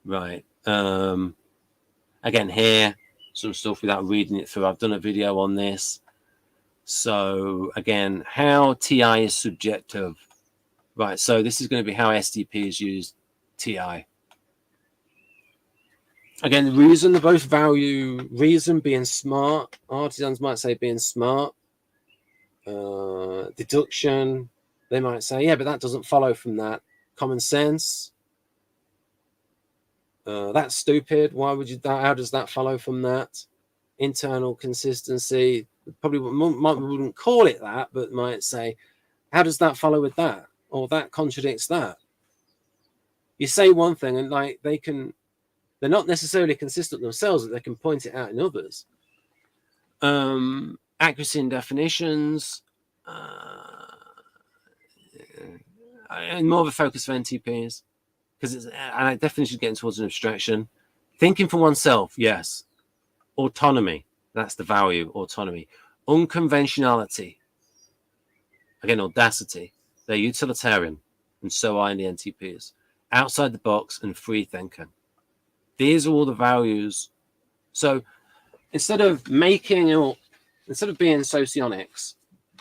Right. Again, here, some stuff without reading it through. I've done a video on this. So, again, how TI is subjective. Right, so this is going to be how STPs use TI. Again, the reason, they both value reason, being smart. Artisans might say being smart. Deduction, they might say, yeah, but that doesn't follow from that. Common sense. That's stupid. Why would you? How does that follow from that? Internal consistency. Probably wouldn't call it that, but might say, how does that follow with that? Or that contradicts that. You say one thing and like they're not necessarily consistent themselves, but they can point it out in others. Accuracy in definitions, and more of a focus for NTPs, because it's and definition getting towards an abstraction. Thinking for oneself, yes. Autonomy, that's the value. Autonomy, unconventionality. Again, audacity. They're utilitarian, and so are the NTPs. Outside the box and free thinking. These are all the values. So instead of being socionics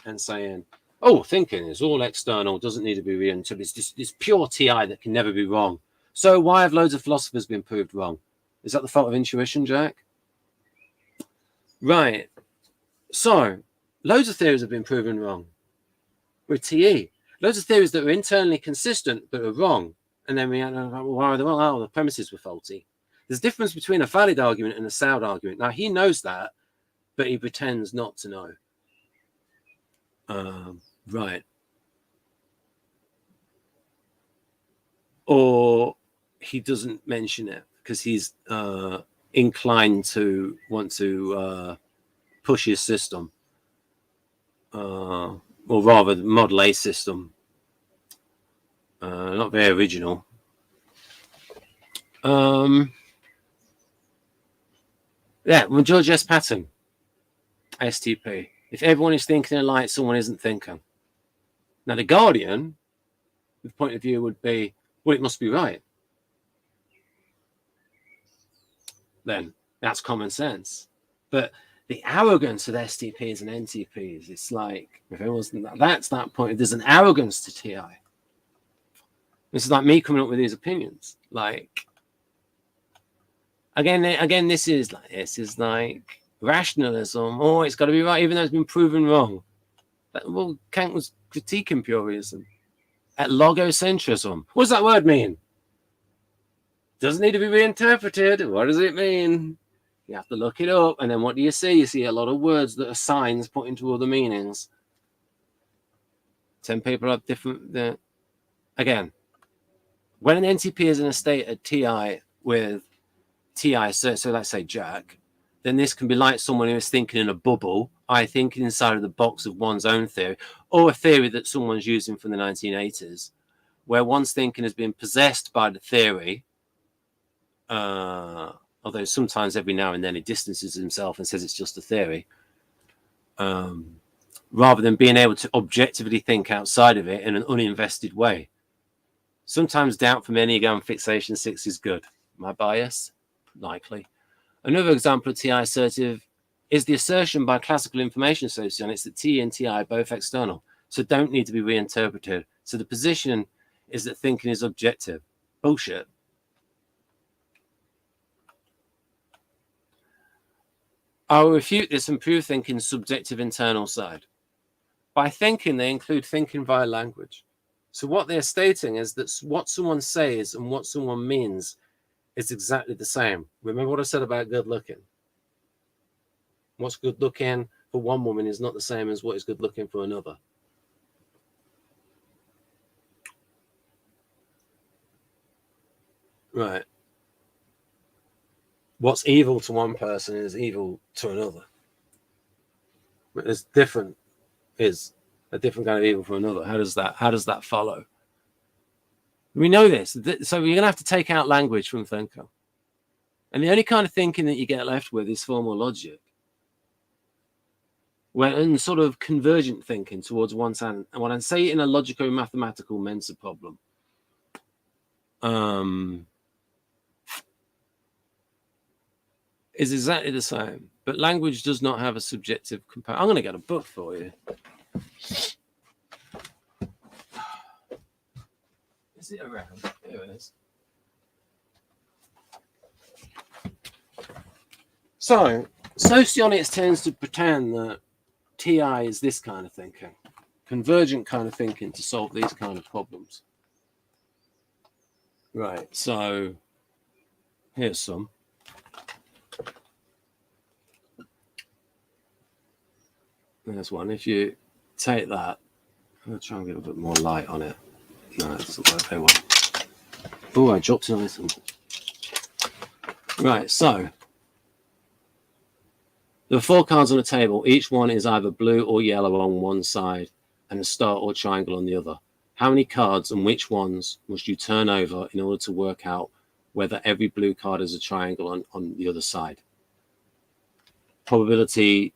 and saying, oh, thinking is all external, doesn't need to be reinterpreted, it's just this pure TI that can never be wrong. So why have loads of philosophers been proved wrong? Is that the fault of intuition, Jack? Right. So loads of theories have been proven wrong with TE. Loads of theories that are internally consistent but are wrong. And then we well, why are they wrong? Oh, the premises were faulty. There's a difference between a valid argument and a sound argument. Now, he knows that, but he pretends not to know. Right. Or he doesn't mention it because he's inclined to want to push his system. Or rather, the Model A system. Not very original. Yeah, well, George S. Patton, STP. If everyone is thinking alike, someone isn't thinking. Now, the Guardian, the point of view would be, well, it must be right. Then that's common sense. But the arrogance of STPs and NTPs, it's like, if it wasn't that's that point. If there's an arrogance to TI. This is like me coming up with these opinions. Like, again, this is like rationalism. Oh, it's got to be right, even though it's been proven wrong. Well, Kant was critiquing purism. At logocentrism. What does that word mean? Doesn't need to be reinterpreted. What does it mean? You have to look it up, and then what do you see? You see a lot of words that are signs pointing to other meanings. 10 people have different. Again, when an NTP is in a state of TI with TI, so let's say Jack, then this can be like someone who is thinking in a bubble, thinking inside of the box of one's own theory, or a theory that someone's using from the 1980s, where one's thinking has been possessed by the theory, although sometimes every now and then he distances himself and says it's just a theory, rather than being able to objectively think outside of it in an uninvested way. Sometimes doubt from Enneagram fixation 6 is good. My bias? Likely. Another example of TI assertive is the assertion by classical information socionics that T and TI are both external, so don't need to be reinterpreted. So the position is that thinking is objective. Bullshit. I will refute this and prove thinking's subjective internal side. By thinking, they include thinking via language. So what they're stating is that what someone says and what someone means is exactly the same. Remember what I said about good looking? What's good looking for one woman is not the same as what is good looking for another. Right. What's evil to one person is evil to another. It's different. Is a different kind of evil for another. How does that follow? We know this. So you're going to have to take out language from thinking. And the only kind of thinking that you get left with is formal logic. And sort of convergent thinking towards one side. And when I say it in a logical mathematical Mensa problem, is exactly the same. But language does not have a subjective component. I'm going to get a book for you. Is it around? There it is. So, socionics tends to pretend that TI is this kind of thinking, convergent kind of thinking to solve these kind of problems. Right, so here's some. There's one. If you take that, I'm going to try and get a bit more light on it. No, it doesn't work very well. Oh, I dropped an item. Right, so there are 4 cards on the table. Each one is either blue or yellow on one side and a star or triangle on the other. How many cards and which ones must you turn over in order to work out whether every blue card is a triangle on the other side? Probability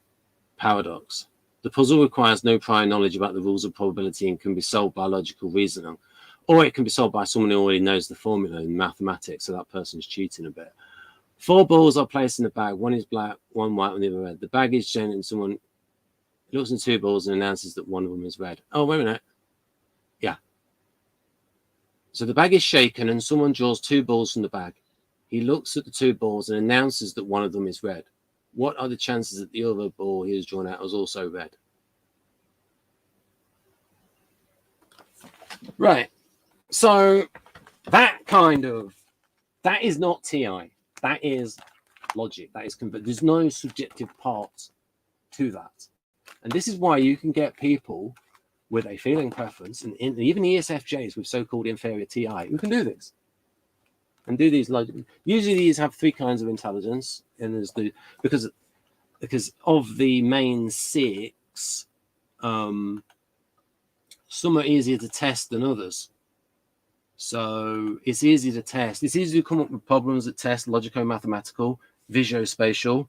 paradox. The puzzle requires no prior knowledge about the rules of probability and can be solved by logical reasoning, or it can be solved by someone who already knows the formula in mathematics, so that person's cheating a bit. 4 balls are placed in a bag. One is black, one white, and the other red. The bag is shown, and someone looks at 2 balls and announces that one of them is red. Oh, wait a minute. Yeah. So the bag is shaken, and someone draws 2 balls from the bag. He looks at the 2 balls and announces that one of them is red. What are the chances that the other ball he has drawn out was also red? Right. So that is not TI. That is logic. That is there's no subjective part to that. And this is why you can get people with a feeling preference, and even ESFJs with so-called inferior TI, who can do this and do these logic. Usually these have 3 kinds of intelligence, and there's because of the main 6, some are easier to test than others. So it's easy to test. It's easy to come up with problems that test logico-mathematical, visuospatial.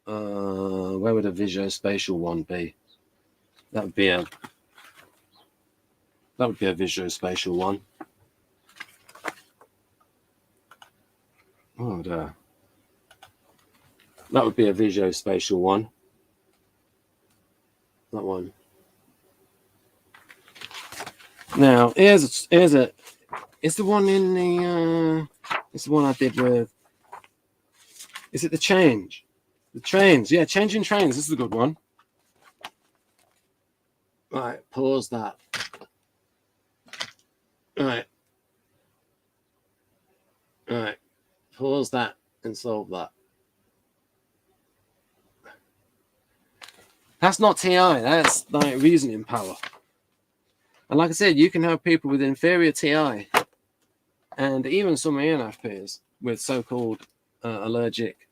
Where would a visuospatial one be? That would be a visuospatial one. Oh, dear. That would be a visuospatial one. That one. Now, here's it's the one in the it's the one I did with, is it the change? The trains, yeah, changing trains. This is a good one. Right, pause that. Right, pause that and solve that. That's not TI. That's like reasoning power. And like I said, you can have people with inferior TI, and even some ENFPs with so-called allergic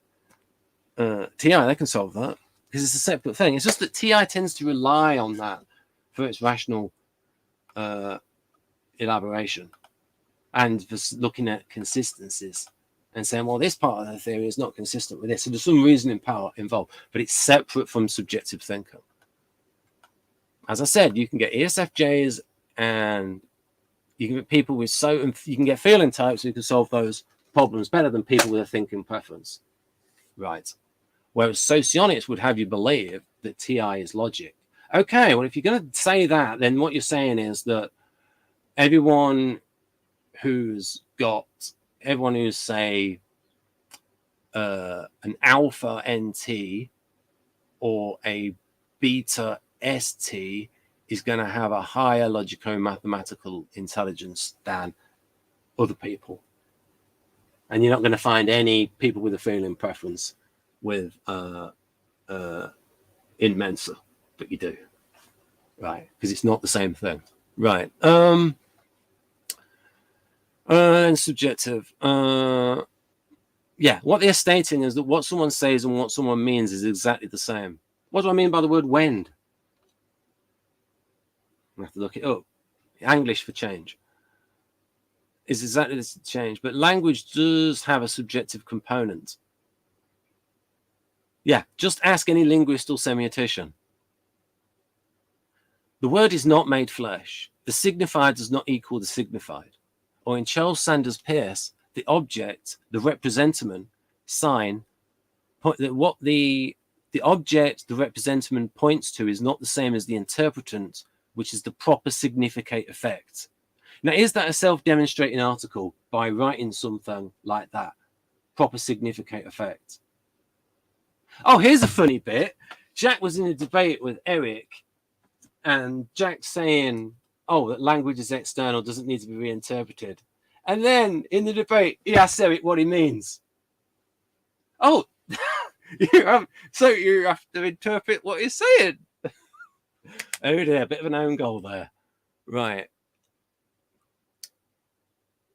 TI. They can solve that because it's a separate thing. It's just that TI tends to rely on that for its rational elaboration and for looking at consistencies and saying, well, this part of the theory is not consistent with this. So there's some reasoning power involved, but it's separate from subjective thinking. As I said, you can get ESFJs and you can get people with you can get feeling types who can solve those problems better than people with a thinking preference. Right. Whereas socionics would have you believe that TI is logic. Okay, well, if you're going to say that, then what you're saying is that everyone who's say an alpha NT or a beta ST is going to have a higher logico-mathematical intelligence than other people. And you're not going to find any people with a feeling preference with in Mensa, but you do. Right, because it's not the same thing. Right. And subjective. Yeah, what they're stating is that what someone says and what someone means is exactly the same. What do I mean by the word wend? I have to look it up. Anglish for change. Is exactly this change, but language does have a subjective component. Yeah, just ask any linguist or semiotician. The word is not made flesh. The signified does not equal the signified. Or in Charles Sanders Peirce, the object, the representament, sign, what the object, the representament points to is not the same as the interpretant, which is the proper significate effect. Now, is that a self-demonstrating article by writing something like that? Proper significate effect. Oh, here's a funny bit. Jack was in a debate with Eric, and Jack's saying, oh, that language is external, doesn't need to be reinterpreted. And then in the debate, he asks Eric what he means. Oh, so you have to interpret what he's saying. Oh dear, a bit of an own goal there. Right.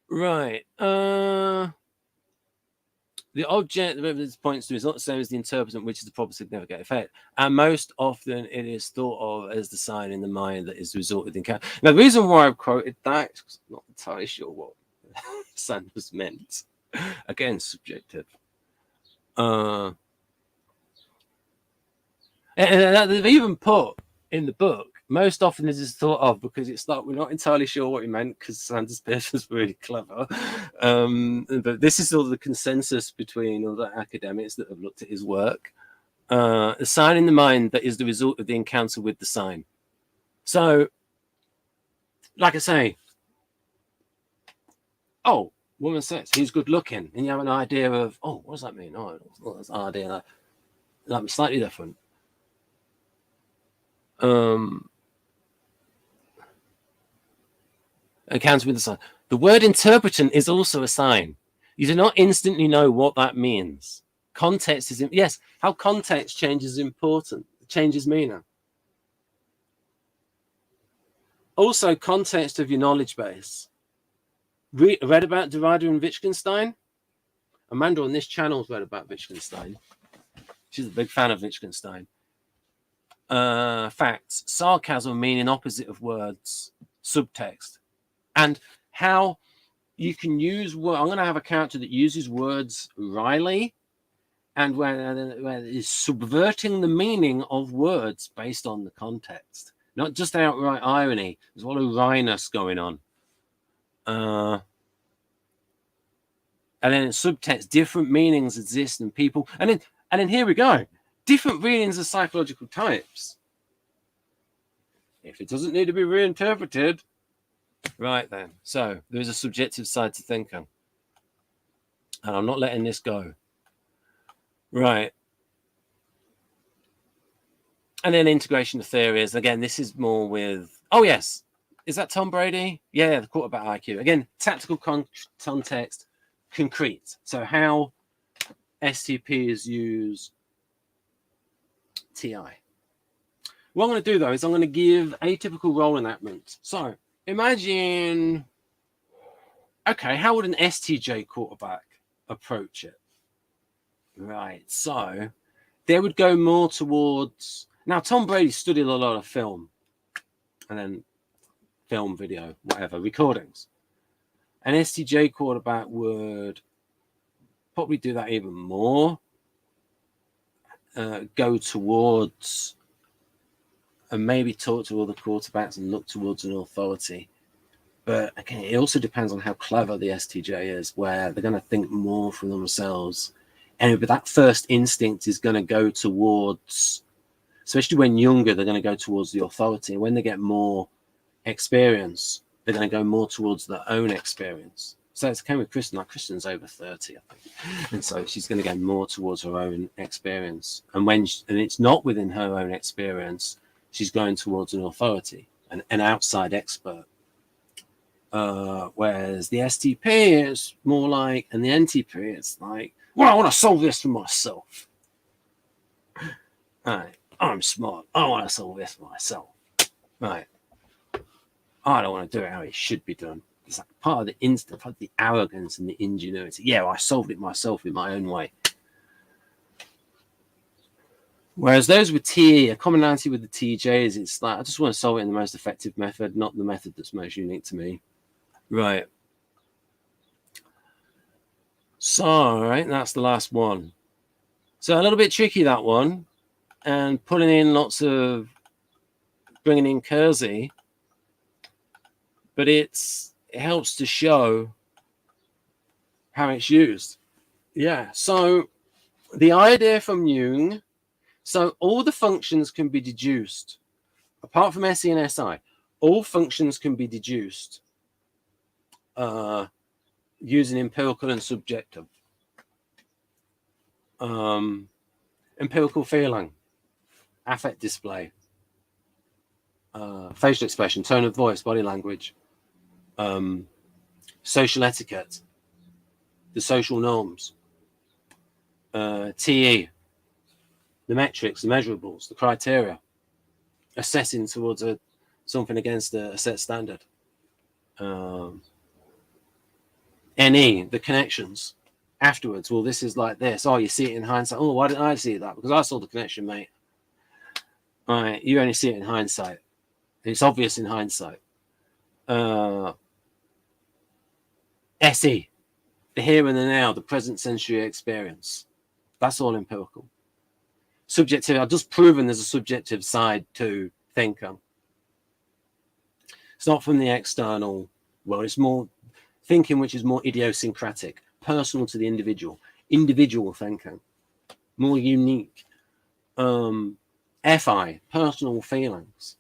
Right. The object that this points to is not the same as the interpretant, which is the proper significant effect. And most often it is thought of as the sign in the mind that is resulted in. Now, the reason why I've quoted that is I'm not entirely sure what Sanders meant. Again, subjective. And they've even put in the book, most often this is thought of because it's like we're not entirely sure what he meant because Sanders Peirce was really clever. But this is all the consensus between all the academics that have looked at his work. A sign in the mind that is the result of the encounter with the sign. So, like I say, oh, woman says he's good looking, and you have an idea of, oh, what does that mean? Oh, that's an idea that slightly different. Encounter with the sign. The word interpretant is also a sign. You do not instantly know what that means. Context is, yes, how context changes is important, changes meaning. Also, context of your knowledge base. Read about Derrida and Wittgenstein? Amanda on this channel has read about Wittgenstein. She's a big fan of Wittgenstein. Facts, sarcasm meaning opposite of words, subtext. And how you can use, I'm going to have a character that uses words wryly and where it is subverting the meaning of words based on the context. Not just outright irony. There's a lot of wryness going on. And then in subtext, different meanings exist in people. And then here we go. Different readings of psychological types. If it doesn't need to be reinterpreted, right then. So there is a subjective side to thinking. And I'm not letting this go. Right. And then integration of theories. Again, this is more with, oh yes. Is that Tom Brady? Yeah, the quarterback IQ. Again, tactical context, concrete. So how STPs use TI. What I'm going to do, though, is I'm going to give atypical role enactment. So imagine, okay, how would an STJ quarterback approach it? Right, so they would go more towards, now Tom Brady studied a lot of film and then film, video, whatever, recordings. An STJ quarterback would probably do that even more, go towards and maybe talk to other quarterbacks and look towards an authority. But again, it also depends on how clever the STJ is, where they're going to think more for themselves. And but that first instinct is going to go towards, especially when younger, they're going to go towards the authority. And when they get more experience, they're going to go more towards their own experience. So it's came with Kristen. Like Kristen's over 30, I think, and so she's going to go more towards her own experience. And when and it's not within her own experience, she's going towards an authority, an outside expert. Whereas the STP is more like, and the NTP, it's like, well, I want to solve this for myself. Right, I'm smart. I want to solve this for myself. Right. I don't want to do it how it should be done. It's like part of the instinct, part of the arrogance and the ingenuity. Yeah, well, I solved it myself in my own way. Whereas those with TE, a commonality with the TJs, it's like, I just want to solve it in the most effective method, not the method that's most unique to me. Right. So, all right, that's the last one. So a little bit tricky, that one. And putting in lots of, bringing in Kersey. But it helps to show how it's used. Yeah, so the idea from Jung, so all the functions can be deduced. Apart from SE and SI, all functions can be deduced using empirical and subjective. Empirical feeling, affect display, facial expression, tone of voice, body language, social etiquette, the social norms, TE, the metrics, the measurables, the criteria, assessing towards something against a set standard. NE, the connections. Afterwards, well, this is like this. Oh, you see it in hindsight. Oh, why didn't I see that? Because I saw the connection, mate. All right, you only see it in hindsight. It's obvious in hindsight. SE, the here and the now, the present sensory experience. That's all empirical. subjective. I've just proven there's a subjective side to thinking. It's not from the external world. It's more thinking which is more idiosyncratic, personal to the individual thinking, more unique. FI, personal feelings,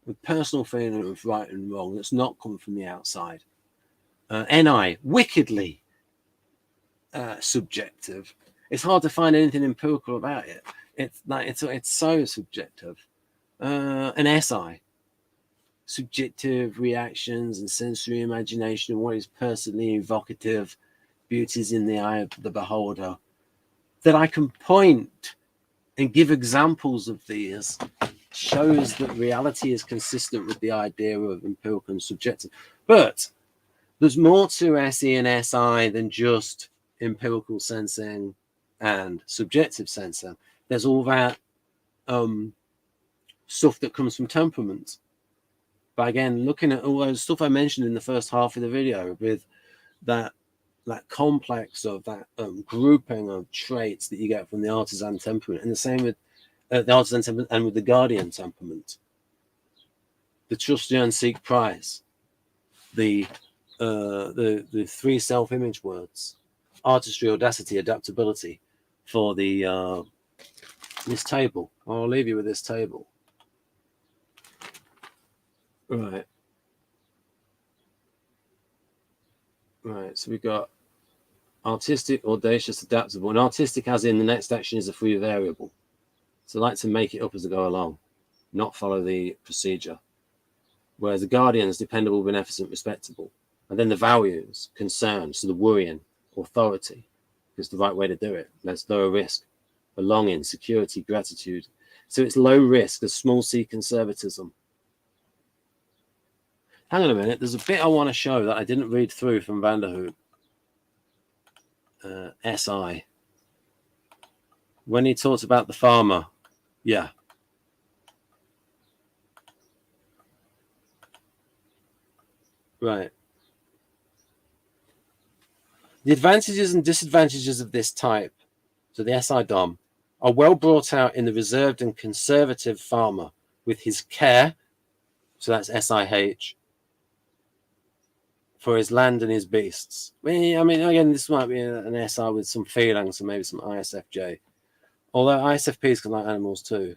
with personal feeling of right and wrong that's not coming from the outside. NI, wickedly subjective. It's hard to find anything empirical about it. It's like it's so subjective. An SI, subjective reactions and sensory imagination and what is personally evocative, beauties in the eye of the beholder. That I can point and give examples of these shows that reality is consistent with the idea of empirical and subjective. But there's more to SE and SI than just empirical sensing and subjective sensing. There's all that stuff that comes from temperament. But again, looking at all those stuff I mentioned in the first half of the video with that complex of that grouping of traits that you get from the artisan temperament, and the same with the artisan temperament and with the guardian temperament, the trust, yearn, seek, prize, the 3 self-image words, artistry, audacity, adaptability, for the this table. I'll leave you with this table. Right. So we got artistic, audacious, adaptable. And artistic as in the next action is a free variable. So I like to make it up as I go along, not follow the procedure. Whereas the guardian is dependable, beneficent, respectable. And then the values, concern, so the worrying, authority, is the right way to do it. That's lower risk, belonging, security, gratitude. So it's low risk, a small c conservatism. Hang on a minute, there's a bit I want to show that I didn't read through from Vanderhoek. SI. When he talks about the farmer. Yeah. Right. The advantages and disadvantages of this type, so the SI Dom, are well brought out in the reserved and conservative farmer with his care, so that's SIH, for his land and his beasts. I mean, again, this might be an SI with some feelings and maybe some ISFJ. Although ISFPs can like animals too.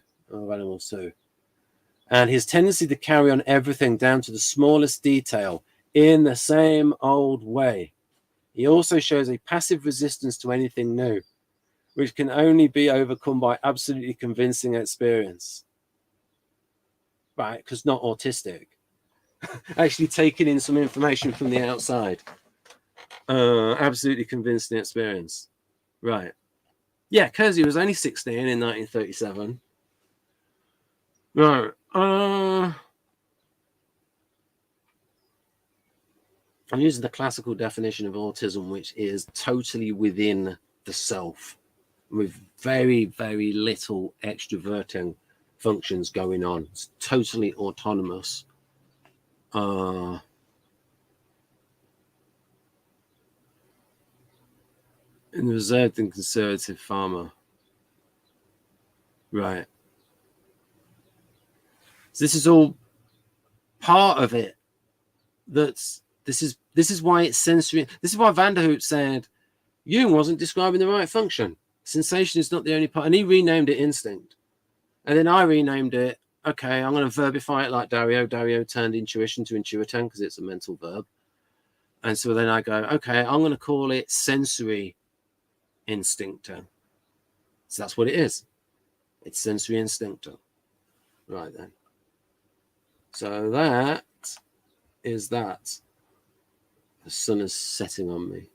And his tendency to carry on everything down to the smallest detail in the same old way. He also shows a passive resistance to anything new, which can only be overcome by absolutely convincing experience. Right, because not autistic. Actually taking in some information from the outside. Absolutely convincing experience. Right. Yeah, Kersey was only 16 in 1937. Right. I'm using the classical definition of autism, which is totally within the self, with very, very little extroverting functions going on. It's totally autonomous. In the reserved and conservative farmer. Right. So this is all part of it. This is why it's sensory. This is why Vanderhoek said Jung wasn't describing the right function. Sensation is not the only part, and he renamed it instinct. And then I renamed it. Okay, I'm going to verbify it like Dario. Dario turned intuition to intuitan because it's a mental verb. And so then I go, okay, I'm going to call it sensory instinctor. So that's what it is. It's sensory instinctor. Right then. So that is that. The sun is setting on me.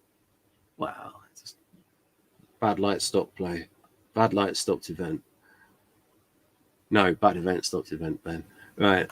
Wow. Just bad light stop play. Bad light stopped event. No, bad event stopped event, Ben. Right.